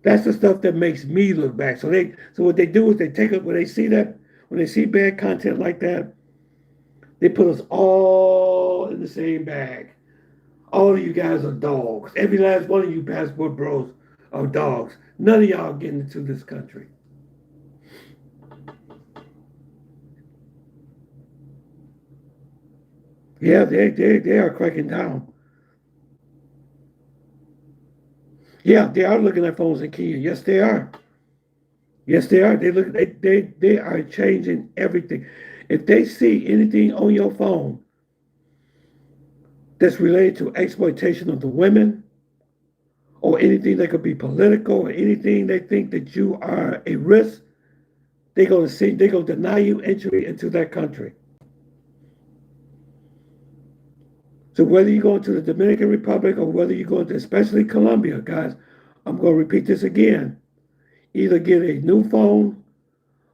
That's the stuff that makes me look back. So what they do is they take it when they see bad content like that, they put us all in the same bag. All of you guys are dogs. Every last one of you passport bros are dogs. None of y'all getting into this country. Yeah, they are cracking down. Yeah, they are looking at phones in Kenya. Yes, they are. Yes, they are. They are changing everything. If they see anything on your phone that's related to exploitation of the women, or anything that could be political, or anything they think that you are a risk, they're gonna deny you entry into that country. So whether you're going to the Dominican Republic or whether you're going to, especially Colombia, guys, I'm going to repeat this again. Either get a new phone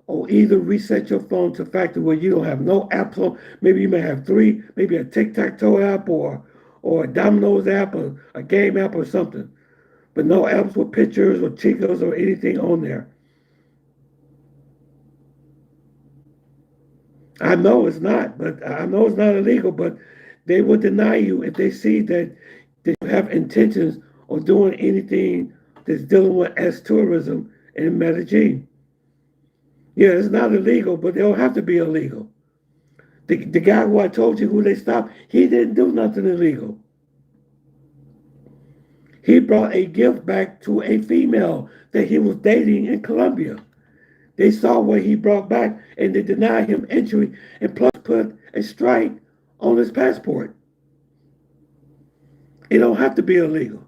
or either reset your phone to factory where you don't have no apps on. Maybe you may have three, maybe a tic-tac-toe app or a Domino's app or a game app or something. But no apps with pictures or chicos or anything on there. I know it's not illegal, but they will deny you if they see that you have intentions of doing anything that's dealing with tourism in Medellin. Yeah, it's not illegal, but they don't have to be illegal. The guy who I told you who they stopped, he didn't do nothing illegal. He brought a gift back to a female that he was dating in Colombia. They saw what he brought back and they denied him entry and plus put a strike on his passport. It don't have to be illegal.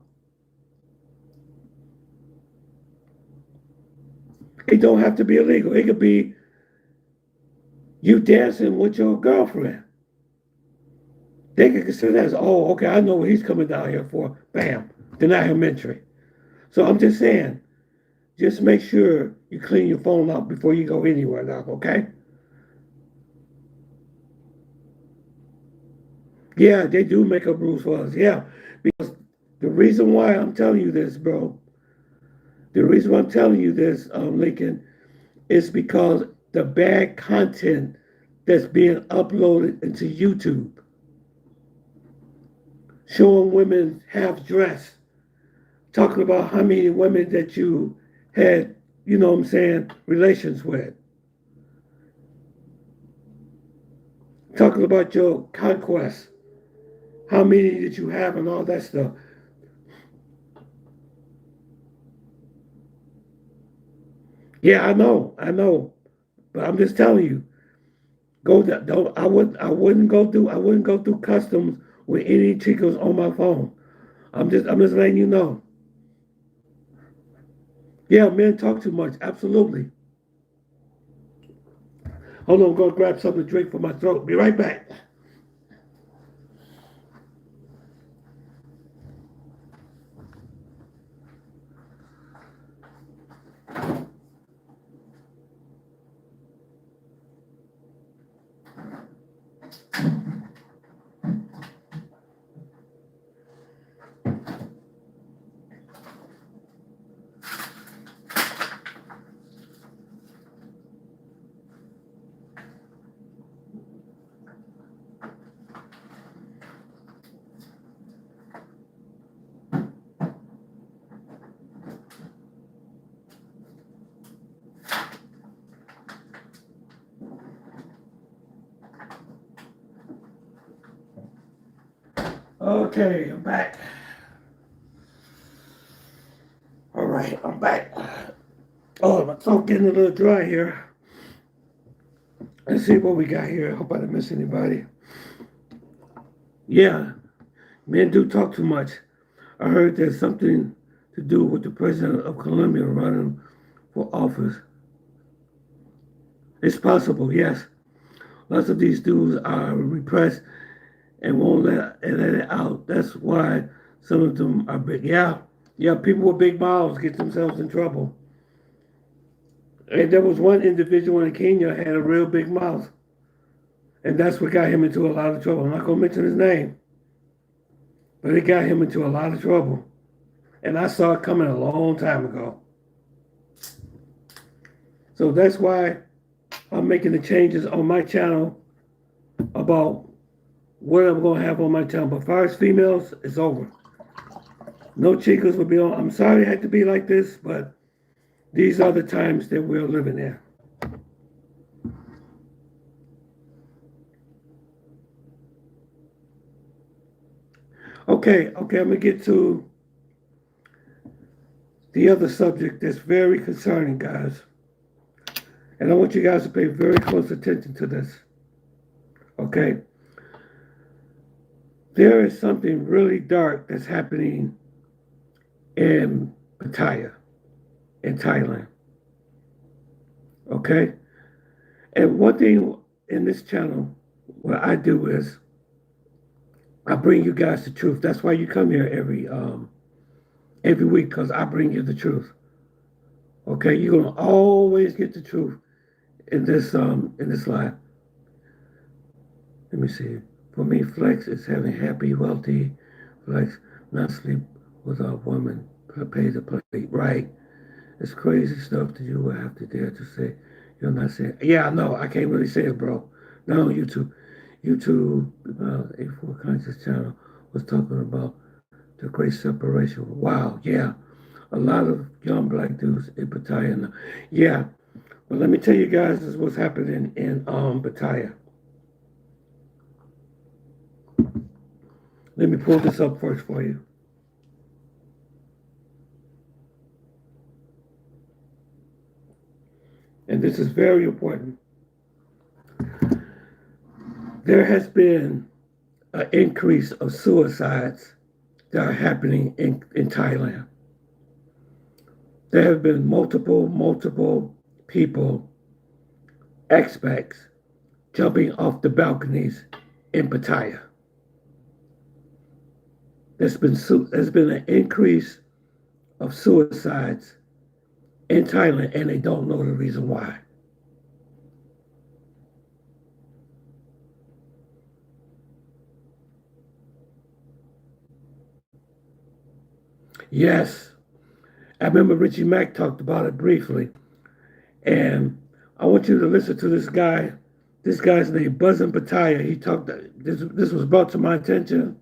It don't have to be illegal. It could be you dancing with your girlfriend. They could consider that as, oh, okay, I know what he's coming down here for. Bam, deny him entry. So I'm just saying, just make sure you clean your phone up before you go anywhere now, okay? Yeah, they do make up rules for us. Yeah, because the reason why I'm telling you this, bro, the reason why I'm telling you this, Lincoln, is because the bad content that's being uploaded into YouTube, showing women half dressed, talking about how many women that you had, you know what I'm saying, relations with, talking about your conquest, how many did you have and all that stuff. Yeah, I know, but I'm just telling you, go don't I wouldn't go through customs with any chicos on my phone. I'm just letting you know. Yeah, men talk too much. Absolutely. Hold on, I'm gonna grab something to drink for my throat. Be right back. Okay, I'm back. All right, I'm back. Oh, my throat getting a little dry here. Let's see what we got here. Hope I didn't miss anybody. Yeah, men do talk too much. I heard there's something to do with the president of Colombia running for office. It's possible, yes. Lots of these dudes are repressed and won't let it out. That's why some of them are big. Yeah, yeah, people with big mouths get themselves in trouble. And there was one individual in Kenya had a real big mouth. And that's what got him into a lot of trouble. I'm not going to mention his name, but it got him into a lot of trouble. And I saw it coming a long time ago. So that's why I'm making the changes on my channel about what I'm going to have on my channel. But as far as females, it's over. No chicas will be on. I'm sorry it had to be like this, but these are the times that we're living in. Okay, I'm going to get to the other subject that's very concerning, guys. And I want you guys to pay very close attention to this. Okay? There is something really dark that's happening in Pattaya, in Thailand. Okay? And one thing in this channel, what I do is I bring you guys the truth. That's why you come here every week, because I bring you the truth. Okay, you're gonna always get the truth in this life. Let me see. For me, flex is having happy, wealthy flex, not sleep with a woman, pay the plate. Right. It's crazy stuff that you will have to dare to say. You're not saying. Yeah, I know. I can't really say it, bro. Not on YouTube. YouTube, A4 Conscious Channel was talking about the great separation. Wow, yeah. A lot of young black dudes in Pattaya. Yeah, but let me tell you guys this is what's happening in Pattaya. Let me pull this up first for you. this is very important. There has been an increase of suicides that are happening in Thailand. There have been multiple people, expats, jumping off the balconies in Pattaya. There's been an increase of suicides in Thailand, and they don't know the reason why. Yes, I remember Richie Mack talked about it briefly, and I want you to listen to this guy. This guy's named Buzzin Pattaya. He talked. This was brought to my attention,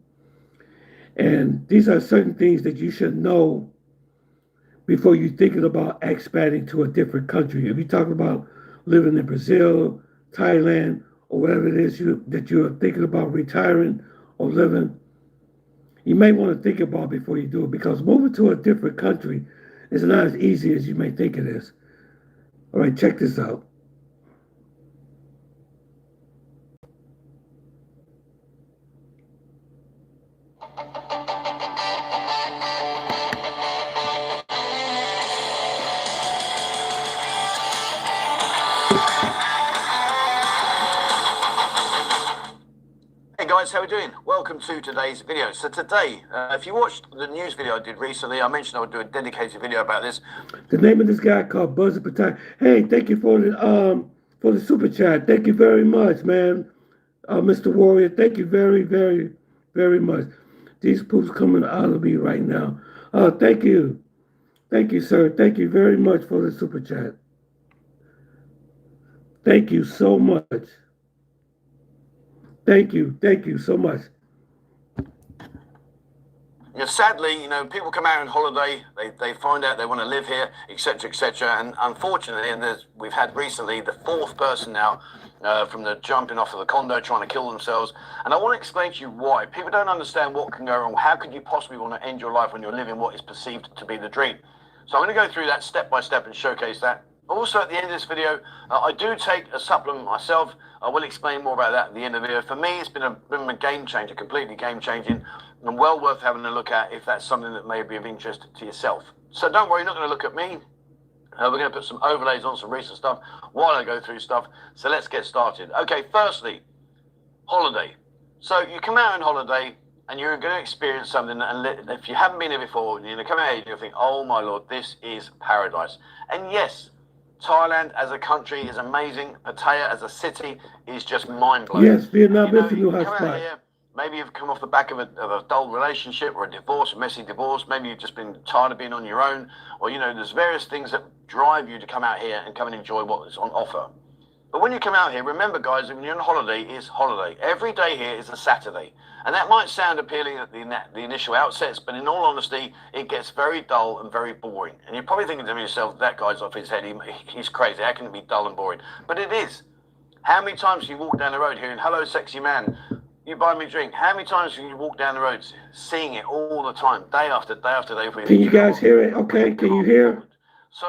and these are certain things that you should know before you're thinking about expatting to a different country. If you're talking about living in Brazil, Thailand, or whatever it is that you're thinking about retiring or living, you may want to think about before you do it, because moving to a different country is not as easy as you may think it is. All right, check this out. Hey guys, how are we doing? Welcome to today's video. So today, if you watched the news video I did recently, I mentioned I would do a dedicated video about this. The name of this guy called Buzzin Pattaya. Hey, thank you for the super chat. Thank you very much, man. Mr. Warrior, thank you very much. These poops coming out of me right now. Thank you. Thank you, sir. Thank you very much for the super chat. Thank you so much. Thank you so much. Sadly, people come out on holiday, they find out they want to live here, etc., etc. And unfortunately, we've had recently the fourth person now from the jumping off of the condo trying to kill themselves. And I want to explain to you why. People don't understand what can go wrong. How could you possibly want to end your life when you're living what is perceived to be the dream? So I'm going to go through that step by step and showcase that. Also, at the end of this video, I do take a supplement myself. I will explain more about that at the end of the video. For me, it's been a game changer, completely game changing, and well worth having a look at if that's something that may be of interest to yourself. So don't worry, you're not going to look at me. We're going to put some overlays on some recent stuff while I go through stuff. So let's get started. Okay, firstly, holiday. So you come out on holiday and you're going to experience something, and if you haven't been here before, you're going to come out here and you'll think, oh my Lord, this is paradise. And yes, Thailand as a country is amazing. Pattaya as a city is just mind-blowing. Yes, Vietnam is a new hotspot. hotspot. Here, maybe you've come off the back of a dull relationship or a divorce, a messy divorce. Maybe you've just been tired of being on your own. Or, there's various things that drive you to come out here and come and enjoy what is on offer. But when you come out here, remember, guys, when you're on holiday, it's holiday. Every day here is a Saturday. And that might sound appealing at the initial outsets, but in all honesty, it gets very dull and very boring. And you're probably thinking to yourself, that guy's off his head, he's crazy, how can it be dull and boring? But it is. How many times do you walk down the road hearing, hello, sexy man, you buy me a drink? How many times do you walk down the road seeing it all the time, day after day after day? Can you guys hear it? Okay, can you hear? So,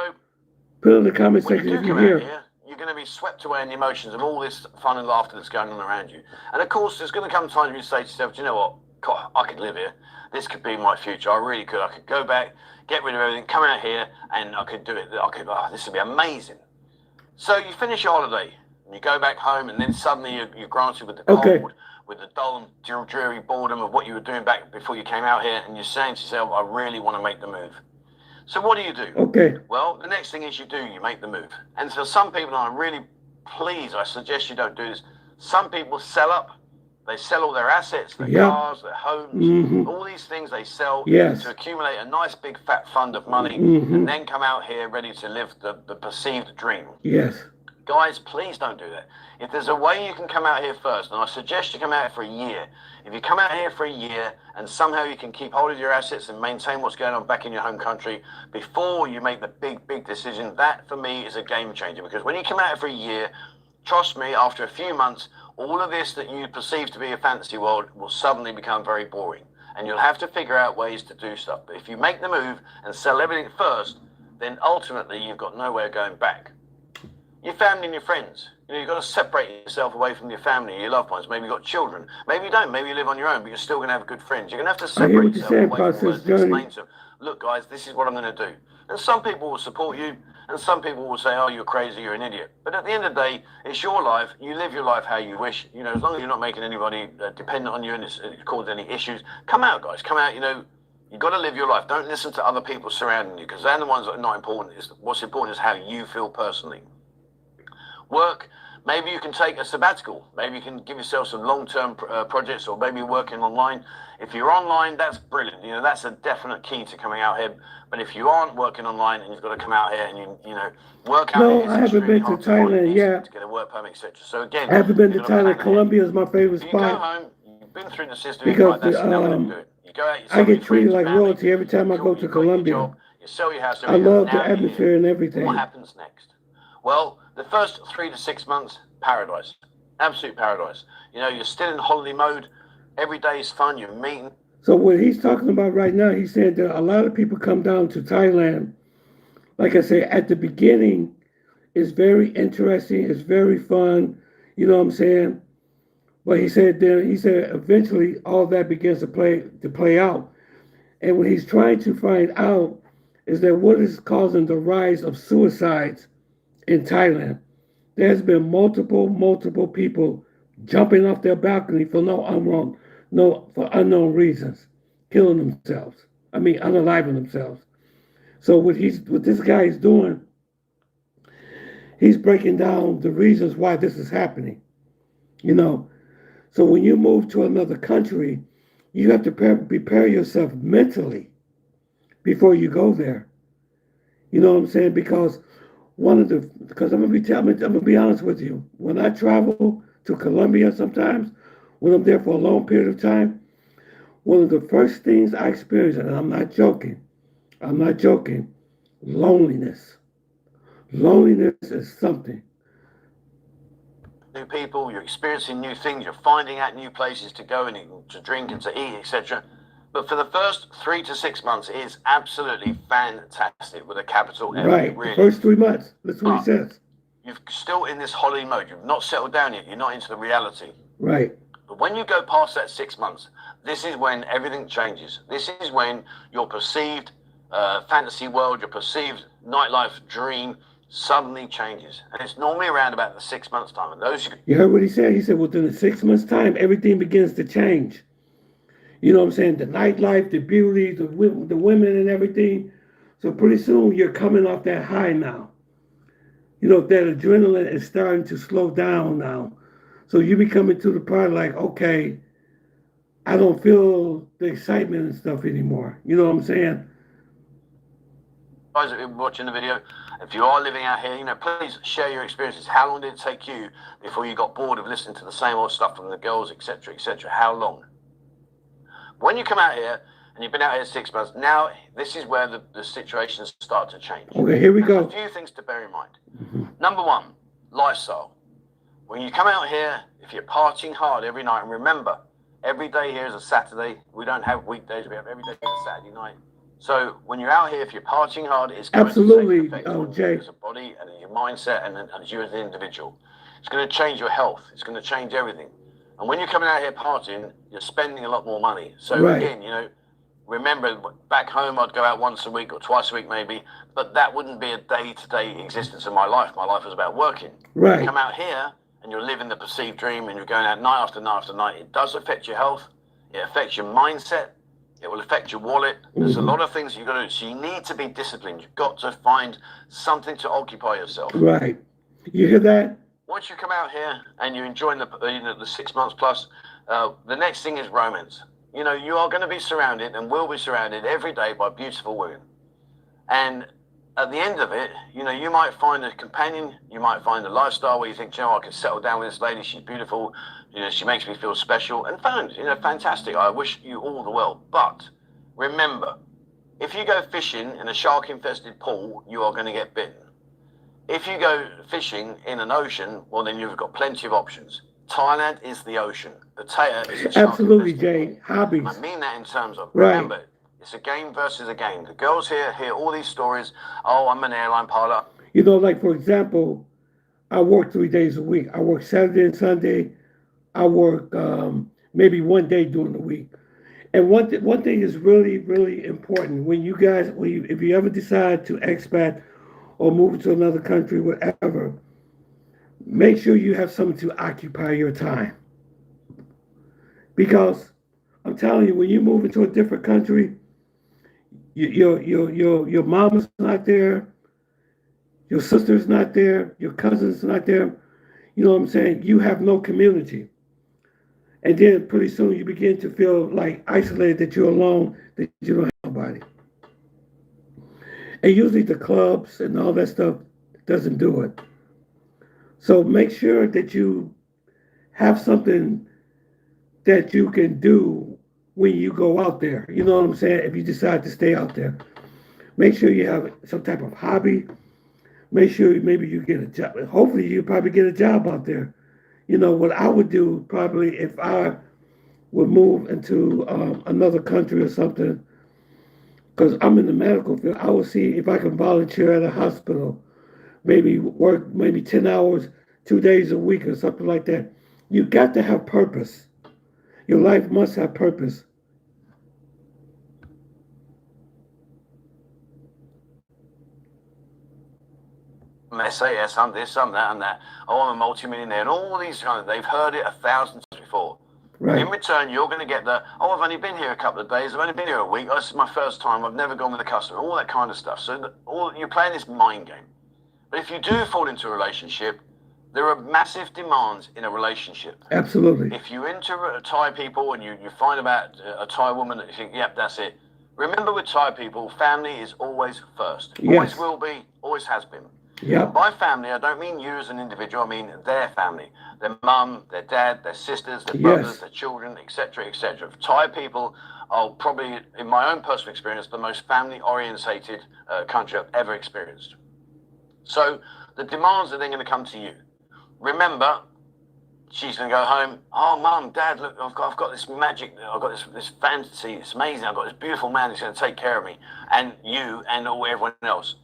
put in the comment section if you hear. You're going to be swept away in the emotions of all this fun and laughter that's going on around you. And of course, there's going to come times when you say to yourself, do you know what? God, I could live here. This could be my future. I really could. I could go back, get rid of everything, come out here, and I could do it. This would be amazing. So you finish your holiday, and you go back home, and then suddenly you're granted with the cold, with the dull and dreary boredom of what you were doing back before you came out here, and you're saying to yourself, I really want to make the move. So what do you do? Okay. Well, the next thing is you make the move. And for some people, I'm really pleased, I suggest you don't do this. Some people sell up. They sell all their assets, their cars, their homes, all these things they sell to accumulate a nice big fat fund of money and then come out here ready to live the perceived dream. Yes. Guys, please don't do that. If there's a way you can come out here first, and I suggest you come out here for a year. If you come out here for a year and somehow you can keep hold of your assets and maintain what's going on back in your home country before you make the big decision, that for me is a game changer. Because when you come out here for a year, trust me, after a few months, all of this that you perceive to be a fantasy world will suddenly become very boring. And you'll have to figure out ways to do stuff. But if you make the move and sell everything first, then ultimately you've got nowhere going back. Your family and your friends. You know, you've got to separate yourself away from your family, your loved ones. Maybe you've got children. Maybe you don't. Maybe you live on your own, but you're still going to have good friends. You're going to have to I hear separate what you're yourself saying, away from all process those and journey. explain to them, look, guys, this is what I'm going to do. And some people will support you, and some people will say, oh, you're crazy, you're an idiot. But at the end of the day, it's your life. You live your life how you wish. You know, as long as you're not making anybody dependent on you and it's causing any issues, come out, guys. Come out, you know. You've got to live your life. Don't listen to other people surrounding you, because they're the ones that are not important. What's important is how you feel personally. Work. Maybe you can take a sabbatical. Maybe you can give yourself some long-term projects, or maybe working online. If you're online, that's brilliant. You know, that's a definite key to coming out here. But if you aren't working online and you've got to come out here and you know, work out No, here is I haven't extremely been to hard to find. Thailand yet. To get a work permit, etc. So again, I haven't been to you've got to Thailand. plan ahead. Colombia is my favorite You go spot home. You've been through the system. because Right, that's now we're going to do it. You go out. You I sell get your treated friends, like family. royalty every time I go to You quit your Colombia. job. You sell your house. I love the now you're atmosphere here. and What everything. happens next? Well, the first 3 to 6 months, paradise. Absolute paradise. You know, you're still in holiday mode. Every day is fun. You're meeting. So what he's talking about right now, he said that a lot of people come down to Thailand. Like I say, at the beginning, it's very interesting. It's very fun. You know what I'm saying? But he said eventually all that begins to play out. And what he's trying to find out is that what is causing the rise of suicides in Thailand. There's been multiple people jumping off their balcony for for unknown reasons, killing themselves. I mean, unaliving themselves. So what this guy is doing, he's breaking down the reasons why this is happening. You know, so when you move to another country, you have to prepare yourself mentally before you go there. You know what I'm saying? Because I'm gonna be honest with you. When I travel to Colombia, sometimes when I'm there for a long period of time, one of the first things I experience, and I'm not joking, loneliness. Loneliness is something. New people, you're experiencing new things, you're finding out new places to go and to drink and to eat, etc. But for the first 3 to 6 months, it is absolutely fantastic with a capital F. Right. Really. The first 3 months. That's what he says. You're still in this holiday mode. You've not settled down yet. You're not into the reality. Right. But when you go past that 6 months, this is when everything changes. This is when your perceived fantasy world, your perceived nightlife dream suddenly changes. And it's normally around about the 6 months time. And those you heard what he said? He said within the 6 months time, everything begins to change. You know what I'm saying? The nightlife, the beauty, the women and everything. So pretty soon you're coming off that high now. You know, that adrenaline is starting to slow down now. So you be coming to the part like, okay, I don't feel the excitement and stuff anymore. You know what I'm saying? Guys that are watching the video, if you are living out here, you know, please share your experiences. How long did it take you before you got bored of listening to the same old stuff from the girls, etc., etc.? How long? When you come out here, and you've been out here 6 months, now this is where the situations start to change. Okay, here we go. A few things to bear in mind. Number one, lifestyle. When you come out here, if you're partying hard every night, and remember, every day here is a Saturday. We don't have weekdays. We have every day is a Saturday night. So when you're out here, if you're partying hard, it's going absolutely, to take an effect on you as a body and your mindset and as you as an individual. It's going to change your health. It's going to change everything. And when you're coming out here partying, you're spending a lot more money. So again, you know, remember back home, I'd go out once a week or twice a week maybe, but that wouldn't be a day-to-day existence of my life. My life was about working. Right. You come out here and you're living the perceived dream and you're going out night after night after night. It does affect your health. It affects your mindset. It will affect your wallet. There's a lot of things you've got to do. So you need to be disciplined. You've got to find something to occupy yourself. Right. You hear that? Once you come out here and you're enjoying the 6 months plus, the next thing is romance. You know, you are going to be surrounded and will be surrounded every day by beautiful women. And at the end of it, you know, you might find a companion, you might find a lifestyle where you think, you know, I can settle down with this lady, she's beautiful, you know, she makes me feel special, and found, you know, fantastic. I wish you all the well. But remember, if you go fishing in a shark-infested pool, you are going to get bitten. If you go fishing in an ocean, well, then you've got plenty of options. Thailand is the ocean. Pattaya is the absolutely, Jay. Hobbies. I mean that in terms of, remember, it's a game versus a game. The girls here hear all these stories. Oh, I'm an airline pilot. You know, like, for example, I work 3 days a week. I work Saturday and Sunday. I work maybe one day during the week. And one thing is really, really important when you guys, if you ever decide to expat or move to another country, whatever, make sure you have something to occupy your time. Because I'm telling you, when you move into a different country, your mama's not there, your sister's not there, your cousin's not there. You know what I'm saying? You have no community. And then pretty soon you begin to feel like isolated, that you're alone, that you don't have nobody. And usually the clubs and all that stuff doesn't do it. So make sure that you have something that you can do when you go out there. You know what I'm saying? If you decide to stay out there, make sure you have some type of hobby. Make sure maybe you get a job. Hopefully you probably get a job out there. You know what I would do probably if I would move into another country or something, because I'm in the medical field. I will see if I can volunteer at a hospital, maybe work maybe 10 hours, 2 days a week or something like that. You got to have purpose. Your life must have purpose. They say, yes, I'm this, I'm that, and that. Oh, I'm a multimillionaire. And all these kind of, they've heard it 1,000 times before. Right. In return, you're going to get the, oh, I've only been here a couple of days, I've only been here a week, oh, this is my first time, I've never gone with a customer, all that kind of stuff. So you're playing this mind game. But if you do fall into a relationship, there are massive demands in a relationship. Absolutely. If you enter Thai people and you find about a Thai woman that you think, yep, that's it. Remember with Thai people, family is always first. Yes. Always will be, always has been. Yep. By family, I don't mean you as an individual, I mean their family. Their mum, their dad, their sisters, their brothers, their children, etc., etc. Thai people are probably, in my own personal experience, the most family-orientated country I've ever experienced. So the demands are then going to come to you. Remember, she's going to go home, oh, mum, dad, look, I've got this magic, I've got this fantasy, it's amazing, I've got this beautiful man who's going to take care of me, and you and everyone else.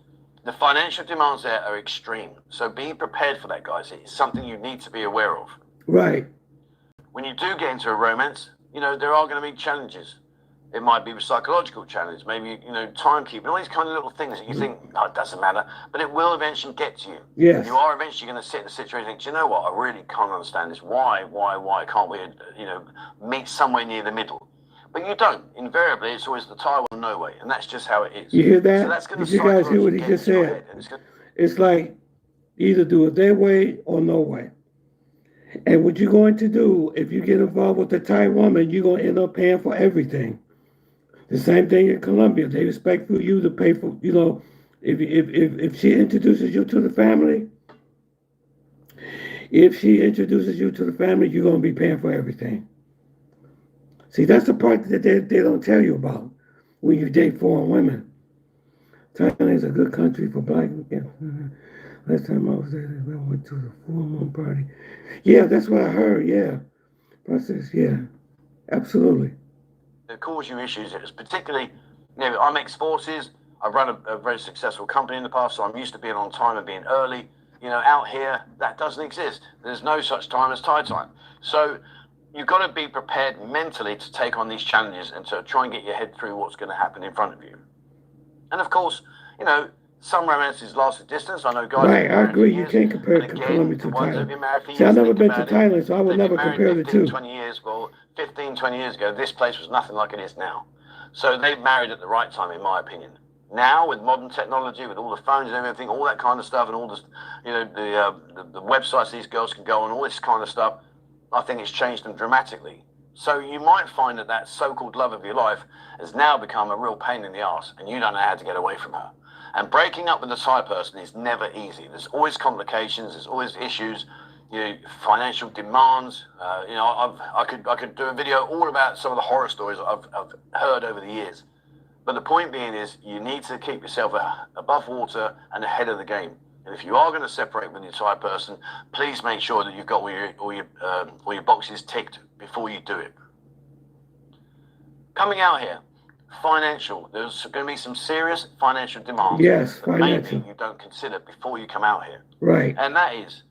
The financial demands there are extreme. So be prepared for that, guys. It's something you need to be aware of. Right. When you do get into a romance, you know, there are going to be challenges. It might be a psychological challenge, maybe, you know, timekeeping, all these kind of little things that you think, oh, it doesn't matter. But it will eventually get to you. Yes. You are eventually going to sit in a situation and think, do you know what? I really can't understand this. Why can't we, you know, meet somewhere near the middle? But you don't. Invariably, it's always the Taiwan no way, and that's just how it is. You hear that? So that's going Did you guys hear what he just said? It's like either do it their way or no way. And what you're going to do, if you get involved with the Thai woman, you're going to end up paying for everything. The same thing in Colombia. They expect for you to pay for, you know, if she introduces you to the family, you're going to be paying for everything. See, that's the part that they don't tell you about when you date foreign women. Thailand is a good country for black women. Last time I was there, I went to the full moon party. Yeah, that's what I heard, yeah. Process, yeah. Absolutely. It cause you issues. It's particularly, you know, I'm ex-forces. I've run a very successful company in the past, so I'm used to being on time and being early. You know, out here, that doesn't exist. There's no such time as Thai time. So you've got to be prepared mentally to take on these challenges and to try and get your head through what's going to happen in front of you. And of course, you know, some romances last a distance. I know guys. Right, I agree. You can't compare Colombia to Thailand. See, I've never been to Thailand, so I would never compare the two. 20 years, well, 15, 20 years ago, this place was nothing like it is now. So they married at the right time, in my opinion. Now, with modern technology, with all the phones and everything, all that kind of stuff, and all this, you know, the websites these girls can go on, all this kind of stuff, I think it's changed them dramatically. So you might find that that so-called love of your life has now become a real pain in the arse, and you don't know how to get away from her. And breaking up with a Thai person is never easy. There's always complications. There's always issues. You know, financial demands. You know, I could do a video all about some of the horror stories I've heard over the years. But the point being is, you need to keep yourself above water and ahead of the game. And if you are going to separate with your Thai person, please make sure that you've got all your boxes ticked before you do it. Coming out here, financial. There's going to be some serious financial demands. Yes, that financial. maybe you don't consider before you come out here. Right. And that is,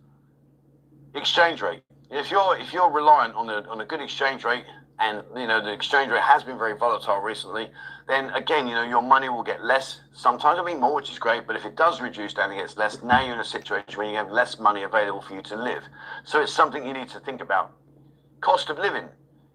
Exchange rate. If you're reliant on a good exchange rate, and the exchange rate has been very volatile recently, then again your money will get less. Sometimes it'll be more, which is great. But if it does reduce down and gets less, now you're in a situation where you have less money available for you to live. So it's something you need to think about. Cost of living.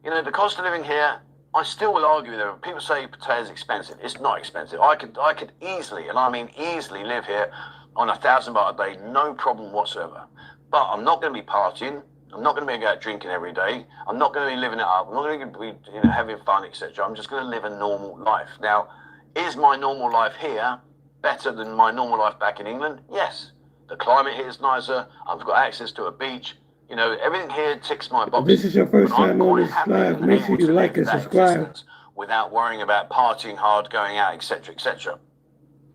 The cost of living here, I still will argue with them. People say Pattaya is expensive. It's not expensive. I could easily, and I mean easily, live here on 1,000 baht a day, no problem whatsoever. But I'm not going to be partying. I'm not going to be out drinking every day. I'm not going to be living it up. I'm not going to be having fun, etc. I'm just going to live a normal life. Now, is my normal life here better than my normal life back in England? Yes. The climate here is nicer. I've got access to a beach. Everything here ticks my boxes. If this is your first time on this live, make sure you like and subscribe. Without worrying about partying hard, going out, etc., etc.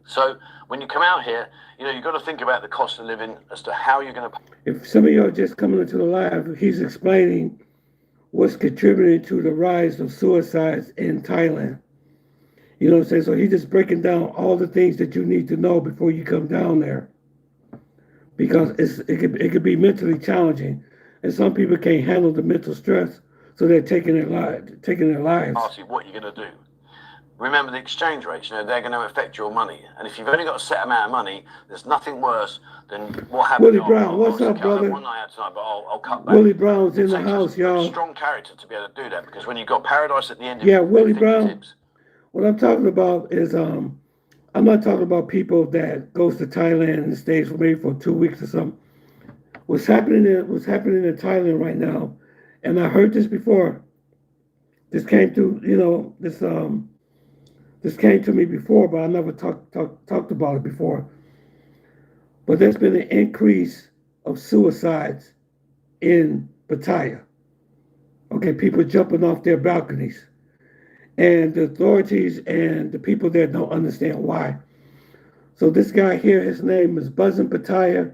So when you come out here, you've got to think about the cost of living as to how you're going to. If some of you are just coming into the live, he's explaining what's contributing to the rise of suicides in Thailand. You know what I'm saying? So he's just breaking down all the things that you need to know before you come down there, because it could be mentally challenging, and some people can't handle the mental stress, so they're taking their lives. Ask you what you're going to do. Remember the exchange rates, they're going to affect your money. And if you've only got a set amount of money, there's nothing worse than what happened. Willie Brown, what's up, brother? One night out tonight, but I'll cut back. Willie Brown's in the house, y'all. Strong character to be able to do that, because when you've got paradise at the end of it. Yeah, Willie Brown. What I'm talking about is, I'm not talking about people that goes to Thailand and stays for maybe for 2 weeks or something. What's happening in Thailand right now, and I heard this before. This came through, This came to me before, but I never talked about it before. But there's been an increase of suicides in Pattaya. Okay, people jumping off their balconies. And the authorities and the people there don't understand why. So this guy here, his name is Buzzin' Pattaya.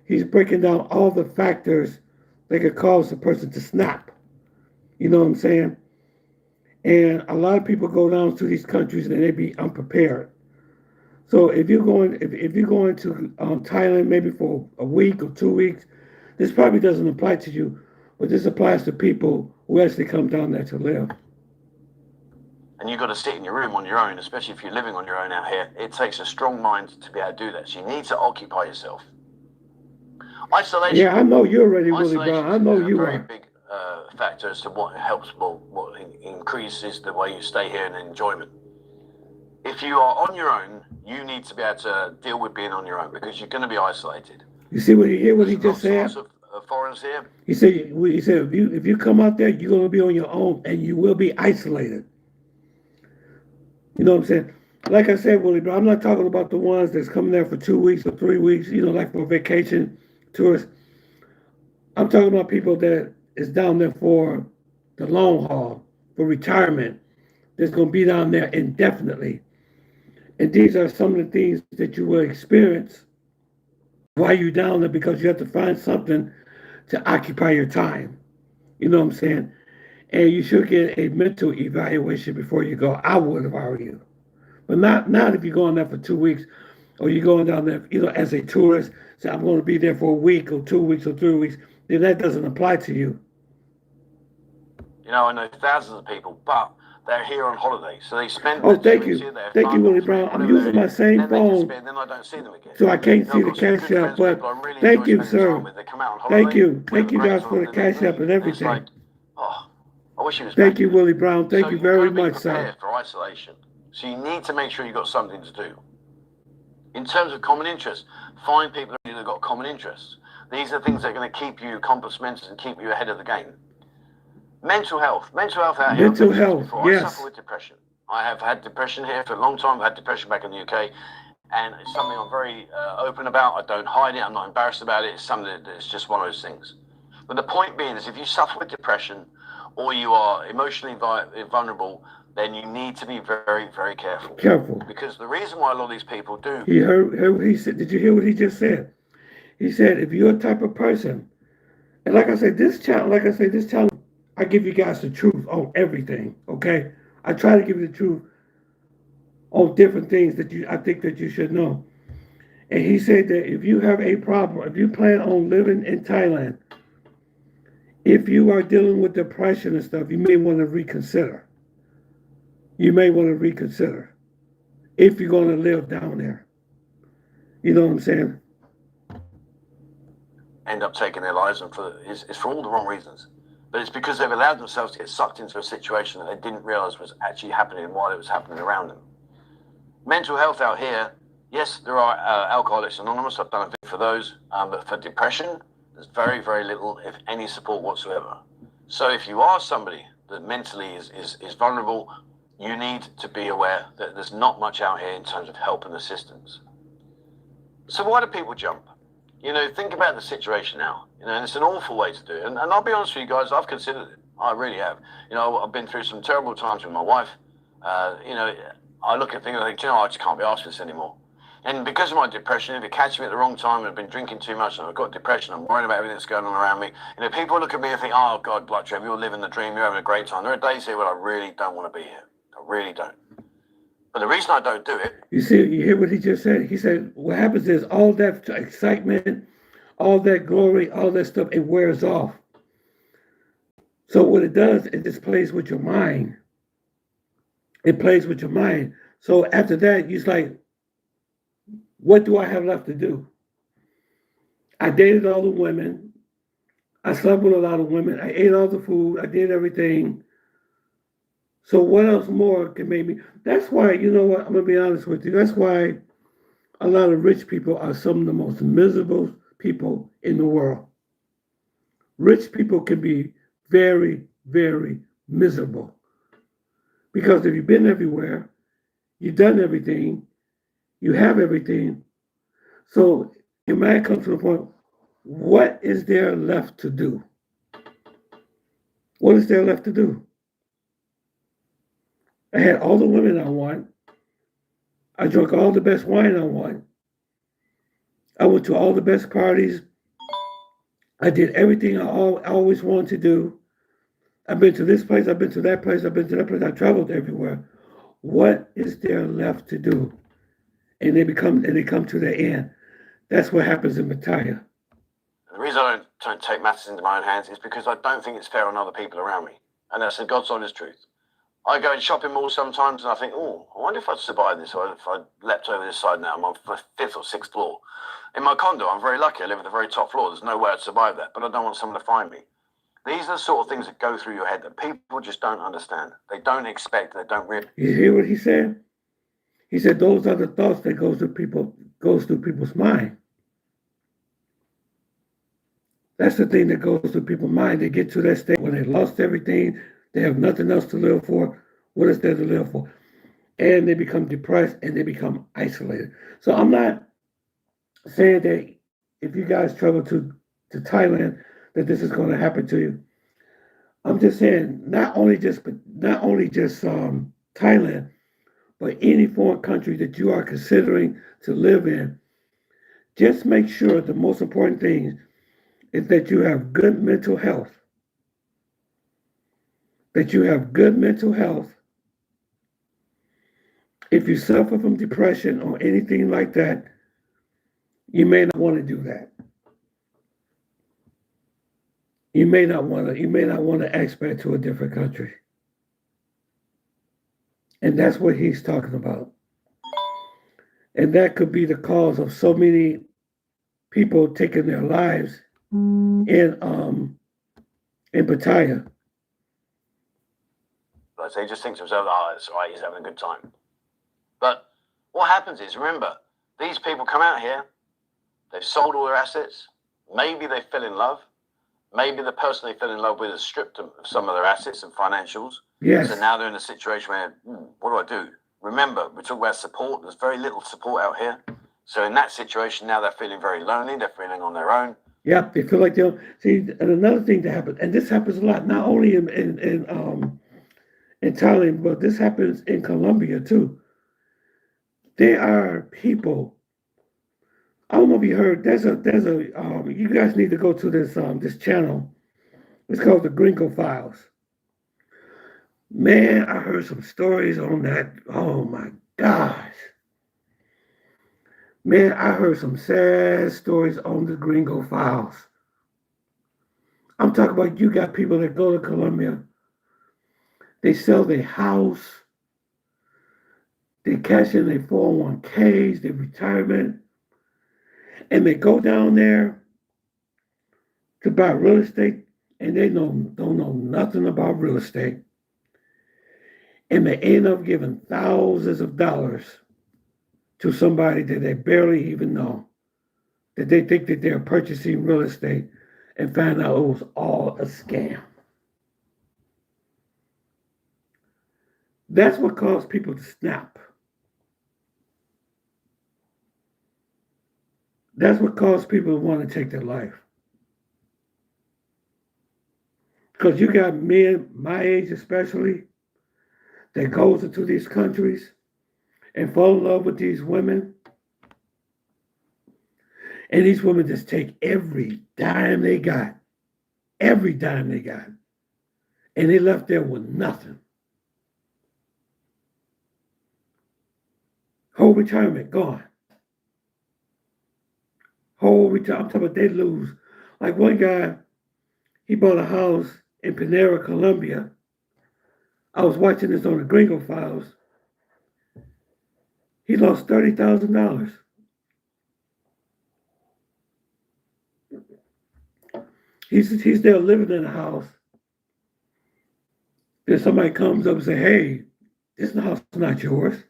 He's breaking down all the factors that could cause a person to snap. You know what I'm saying? And a lot of people go down to these countries and they be unprepared. So if you're going to Thailand maybe for a week or 2 weeks, this probably doesn't apply to you, but this applies to people who actually come down there to live. And you've got to sit in your room on your own, especially if you're living on your own out here. It takes a strong mind to be able to do that. So you need to occupy yourself. Isolation. Yeah, I know you're ready, Willie Brown. I know you are. Big factor as to what helps, what increases the way you stay here and enjoyment. If you are on your own, you need to be able to deal with being on your own, because you're going to be isolated. You see what he just said? Of foreigners here. He said if you come out there, you're going to be on your own and you will be isolated. You know what I'm saying? Like I said, Willie Brown, I'm not talking about the ones that's coming there for 2 weeks or 3 weeks, like for vacation tourists. I'm talking about people that is down there for the long haul, for retirement, that's going to be down there indefinitely. And these are some of the things that you will experience while you're down there, because you have to find something to occupy your time. You know what I'm saying? And you should get a mental evaluation before you go. I would if I were you. But not if you're going there for 2 weeks, or you're going down there, as a tourist, say, I'm going to be there for a week or 2 weeks or 3 weeks. Then that doesn't apply to you. I know thousands of people, but they're here on holiday, so they spend. Oh, thank you, Willie Brown. I'm using my same phone, then I don't see them again. So I can't see the cash app. But really thank you, sir. Thank you guys for the cash app and everything. Like, I wish he was. Thank you, Willie Brown. Thank you very much, sir. For isolation, so you need to make sure you've got something to do. In terms of common interests, find people that have got common interests. These are things that are going to keep you compass mentis and keep you ahead of the game. Mental health out here. Mental health, yes. I suffer with depression. I have had depression here for a long time. I've had depression back in the UK, and it's something I'm very open about. I don't hide it. I'm not embarrassed about it. It's something that's just one of those things. But the point being is, if you suffer with depression or you are emotionally vulnerable, then you need to be very, very careful. Because the reason why a lot of these people do. He heard what he said. Did you hear what he just said? He said, if you're a type of person, and like I said, this channel, I give you guys the truth on everything, okay? I try to give you the truth on different things that I think that you should know. And he said that if you have a problem, if you plan on living in Thailand if you are dealing with depression and stuff, you may want to reconsider. You may want to reconsider if you're going to live down there. You know what I'm saying? End up taking their lives, and it's for all the wrong reasons. But it's because they've allowed themselves to get sucked into a situation that they didn't realize was actually happening while it was happening around them. Mental health out here, yes, there are Alcoholics Anonymous. I've done a bit for those, but for depression, there's very, very little, if any, support whatsoever. So if you are somebody that mentally is vulnerable, you need to be aware that there's not much out here in terms of help and assistance. So why do people jump? You know, think about the situation now. You know, and it's an awful way to do it. And I'll be honest with you guys, I've considered it. I really have. You know, I've been through some terrible times with my wife. You know, I look at things and I think, you know, I just can't be asked for this anymore. And because of my depression, if it catches me at the wrong time and I've been drinking too much and I've got depression, I'm worrying about everything that's going on around me. You know, people look at me and think, oh, God, Blood Trev, you're living the dream, you're having a great time. There are days here where I really don't want to be here. I really don't. But the reason I don't do it... You see, you hear what he just said? He said, what happens is all that excitement, all that glory, all that stuff, it wears off. So what it does, it just plays with your mind. It plays with your mind. So after that, you're like, what do I have left to do? I dated all the women. I slept with a lot of women. I ate all the food. I did everything. So what else more can make me? That's why, you know what, I'm going to be honest with you. That's why a lot of rich people are some of the most miserable people in the world. Rich people can be very, very miserable. Because if you've been everywhere, you've done everything, you have everything. So your mind comes to the point, what is there left to do? What is there left to do? I had all the women I want. I drank all the best wine I want. I went to all the best parties. I did everything I always wanted to do. I've been to this place, I've been to that place, I've been to that place, I traveled everywhere. What is there left to do? And they come to the end. That's what happens in Mattia. The reason I don't take matters into my own hands is because I don't think it's fair on other people around me. And that's the God's honest truth. I go in shopping malls sometimes and I think, oh, I wonder if I'd survive this, or if I leapt over this side now. I'm on the 5th or 6th floor. In my condo, I'm very lucky. I live at the very top floor. There's no way I'd survive that, but I don't want someone to find me. These are the sort of things that go through your head that people just don't understand. They don't expect, they don't really... You hear what he said? He said those are the thoughts that goes through people's mind. That's the thing that goes through people's mind. They get to that state when they lost everything, they have nothing else to live for. What is there to live for? And they become depressed and they become isolated. So I'm not saying that if you guys travel to Thailand, that this is going to happen to you. I'm just saying not only just Thailand, but any foreign country that you are considering to live in. Just make sure the most important thing is that you have good mental health. That you have good mental health. If you suffer from depression or anything like that, you may not want to do that. You may not want to expat to a different country. And that's what he's talking about. And that could be the cause of so many people taking their lives in Pattaya. But they just think to themselves, oh, it's all right, he's having a good time. But what happens is, remember, these people come out here, they've sold all their assets, maybe they fell in love, maybe the person they fell in love with has stripped them of some of their assets and financials. Yes. So now they're in a situation where, what do? Remember, we talk about support. There's very little support out here. So in that situation, now they're feeling very lonely. They're feeling on their own. Yep, they feel like they'll see. And another thing that happens, and this happens a lot, not only in Thailand, but this happens in Colombia too. There are people. I don't know if you heard. There's a. You guys need to go to this channel. It's called the Gringo Files. Man, I heard some stories on that. Oh my gosh. Man, I heard some sad stories on the Gringo Files. I'm talking about you got people that go to Colombia, they sell their house, they cash in their 401ks, their retirement, and they go down there to buy real estate, and they don't know nothing about real estate, and they end up giving thousands of dollars to somebody that they barely even know, that they think that they're purchasing real estate, and find out it was all a scam. That's what caused people to snap. That's what caused people to want to take their life. Because you got men, my age especially, that goes into these countries and fall in love with these women. And these women just take every dime they got. Every dime they got. And they left there with nothing. Whole retirement gone. Whole retirement. I'm talking about they lose. Like one guy, he bought a house in Panera, Colombia. I was watching this on the Gringo Files. He lost $30,000. He's there living in a house. Then somebody comes up and say, "Hey, this house is not yours."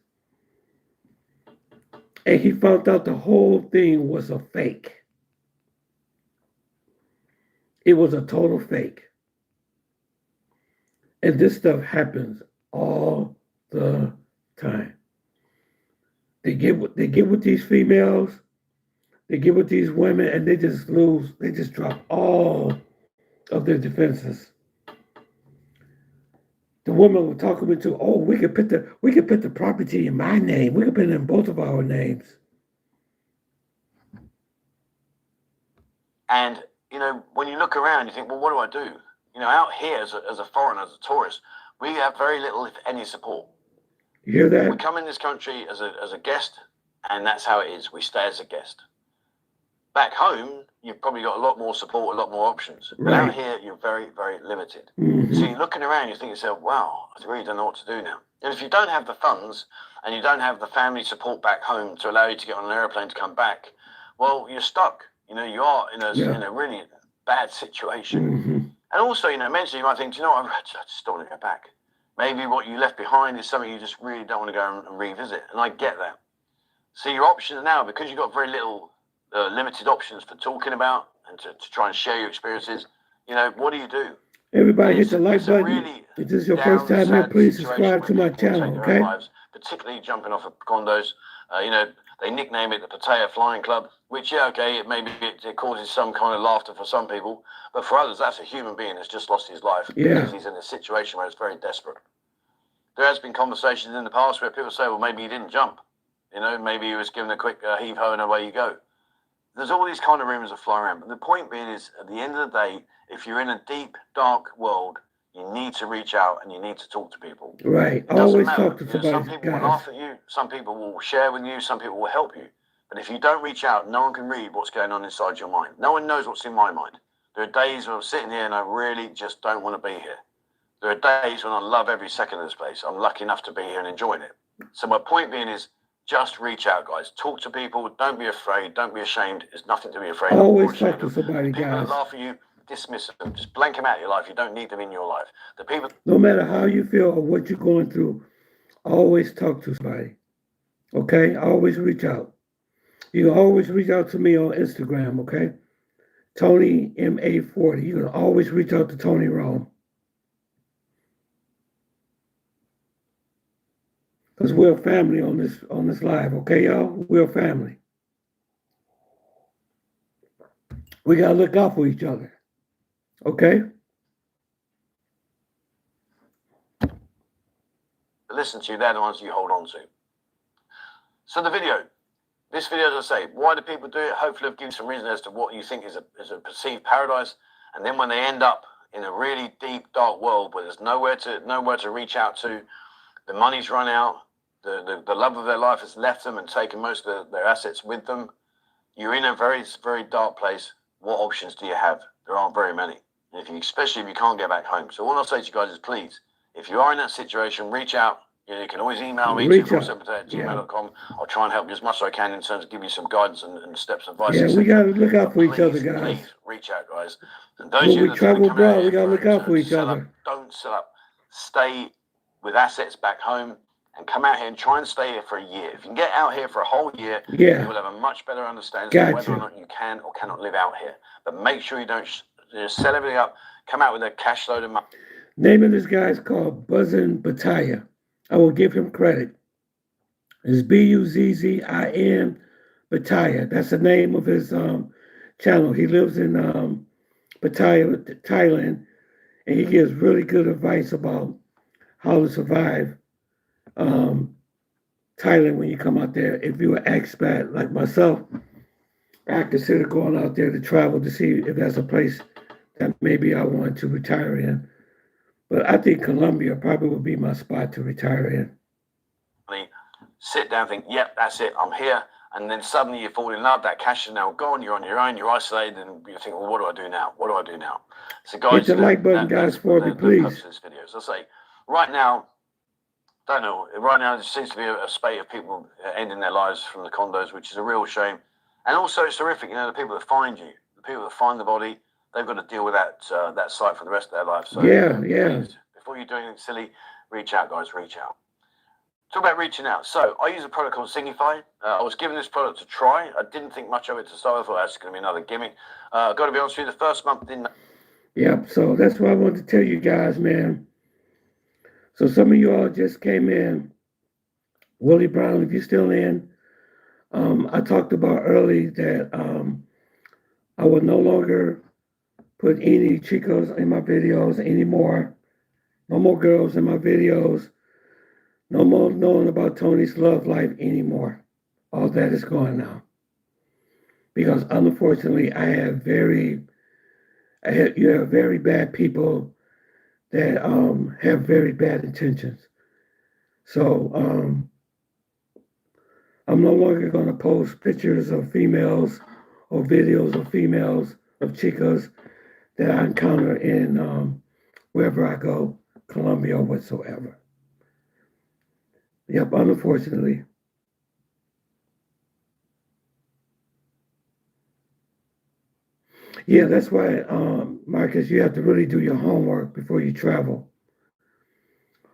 And he found out the whole thing was a fake. It was a total fake. And this stuff happens all the time. They get with these females, they get with these women, and they just lose. They just drop all of their defenses. The woman will talk them into, "Oh, we could put the property in my name. We could put it in both of our names." And when you look around, you think, well, what do I do? Out here as a foreigner, as a tourist, we have very little, if any, support. You hear that? We come in this country as a guest, and that's how it is. We stay as a guest. Back home, you've probably got a lot more support, a lot more options. But out here, you're very, very limited. Mm-hmm. So you're looking around, you think to yourself, wow, I really don't know what to do now. And if you don't have the funds and you don't have the family support back home to allow you to get on an airplane to come back, well, you're stuck. You are in a really bad situation. Mm-hmm. And also, mentally, you might think, I just don't want to go back. Maybe what you left behind is something you just really don't want to go and revisit. And I get that. So your options now, because you've got very little limited options for talking about and to try and share your experiences, what do? Everybody hit the like button. Really, if this is your first time here, please subscribe to my channel, okay? Lives, particularly jumping off of condos. They nickname it the Pattaya Flying Club, which, it causes some kind of laughter for some people. But for others, that's a human being that's just lost his life because he's in a situation where it's very desperate. There has been conversations in the past where people say, well, maybe he didn't jump. Maybe he was given a quick heave-ho and away you go. There's all these kind of rumors that fly around. But the point being is, at the end of the day, if you're in a deep, dark world, you need to reach out and you need to talk to people. Right. Always talk to somebody. Some people will laugh at you. Some people will share with you. Some people will help you. But if you don't reach out, no one can read what's going on inside your mind. No one knows what's in my mind. There are days when I'm sitting here and I really just don't want to be here. There are days when I love every second of this place. I'm lucky enough to be here and enjoying it. So my point being is, just reach out, guys. Talk to people. Don't be afraid. Don't be ashamed. There's nothing to be afraid of. Always talk to somebody, guys. People that laugh at you, dismiss them. Just blank them out of your life. You don't need them in your life. The people. No matter how you feel or what you're going through, always talk to somebody. Okay? Always reach out. You can always reach out to me on Instagram, okay? Tony MA40. You can always reach out to Tony Rome. Because we're a family on this live, okay, y'all? We're a family. We gotta look out for each other. Okay? Listen to you, they're the ones you hold on to. So this video, as I say, why do people do it? Hopefully I've given some reason as to what you think is a perceived paradise. And then when they end up in a really deep, dark world where there's nowhere to reach out to, the money's run out, the love of their life has left them and taken most of their assets with them, you're in a very, very dark place. What options do you have? There aren't very many. especially if you can't get back home. So all I'll say to you guys is, please, if you are in that situation, reach out. You can always email me, Reach out. 247@gmail.com. I'll try and help you as much as I can in terms of give you some guidance and steps, advice, Yeah, we etc. got to look out for each other, guys. Please reach out, guys. And those of When you we that travel come out abroad, here we got to look out for each sell other. up, don't sell up. Stay with assets back home and come out here and try and stay here for a year. If you can get out here for a whole year, you will have a much better understanding of whether or not you can or cannot live out here. But make sure you don't sell everything up, come out with a cash load of money. Name of this guy is called Buzzin Bataya. I will give him credit. It's Buzzin Bataya. That's the name of his channel. He lives in Pattaya, Thailand, and he gives really good advice about how to survive Thailand when you come out there. If you're an expat like myself, I consider going out there to travel to see if that's a place that maybe I want to retire in. But I think Colombia probably would be my spot to retire in. Sit down, think, yep, that's it, I'm here. And then suddenly you fall in love, that cash is now gone, you're on your own, you're isolated, and you think, well, what do I do now? What do I do now? So guys, hit the like button, guys, for me, please. This video. So I say, right now, don't know, right now there seems to be a spate of people ending their lives from the condos, which is a real shame. And also it's terrific, the people that find you, the people that find the body, they've got to deal with that site for the rest of their life. So please, before you do anything silly, reach out, guys, reach out. Talk about reaching out. So I use a product called Singify. I was given this product to try. I didn't think much of it to start with. I thought that's going to be another gimmick. Got to be honest with you, the first month didn't. Yep. So that's what I wanted to tell you guys, man. So some of you all just came in. Willie Brown, if you're still in, I talked about early that I will no longer put any chicos in my videos anymore. No more girls in my videos. No more knowing about Tony's love life anymore. All that is gone now. Because unfortunately, you have very bad people that have very bad intentions. So I'm no longer going to post pictures of females or videos of females, of chicas that I encounter in wherever I go, Colombia or whatsoever. Yep, unfortunately. Yeah, that's why, Marcus, you have to really do your homework before you travel.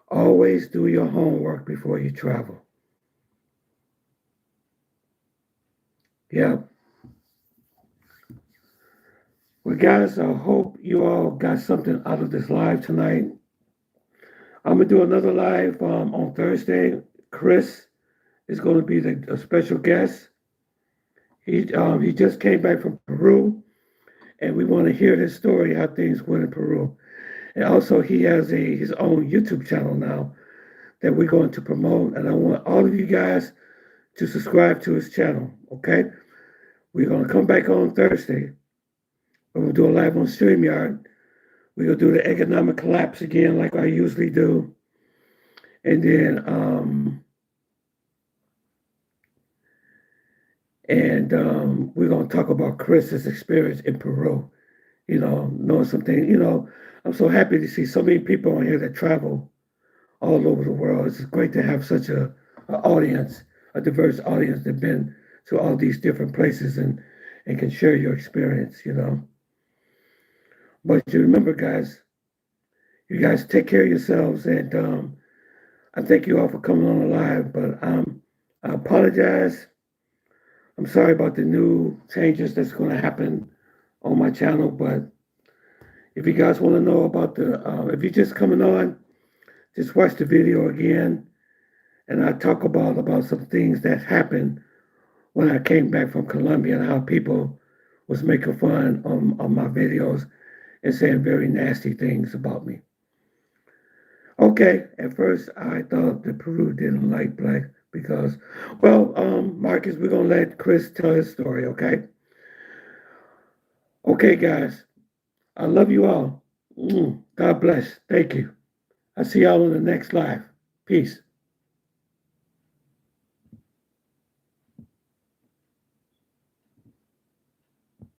Always do your homework before you travel. Yeah. Well, guys, I hope you all got something out of this live tonight. I'm going to do another live on Thursday. Chris is going to be a special guest. He just came back from Peru, and we want to hear his story, how things went in Peru. And also, he has his own YouTube channel now that we're going to promote. And I want all of you guys to subscribe to his channel, okay? We're going to come back on Thursday. We'll do a live on StreamYard. We're going to do the economic collapse again like I usually do. And then we're going to talk about Chris's experience in Peru. Knowing something, I'm so happy to see so many people on here that travel all over the world. It's great to have such an audience, a diverse audience that been to all these different places and can share your experience, But you remember, guys, you guys take care of yourselves, and I thank you all for coming on the live, but I apologize. I'm sorry about the new changes that's going to happen on my channel, but if you guys want to know about if you're just coming on, just watch the video again, and I talk about some things that happened when I came back from Colombia and how people was making fun on my videos and saying very nasty things about me. Okay, at first I thought that Peru didn't like black because, Marcus, we're going to let Chris tell his story, okay? Okay, guys, I love you all. God bless. Thank you. I'll see y'all on the next live. Peace.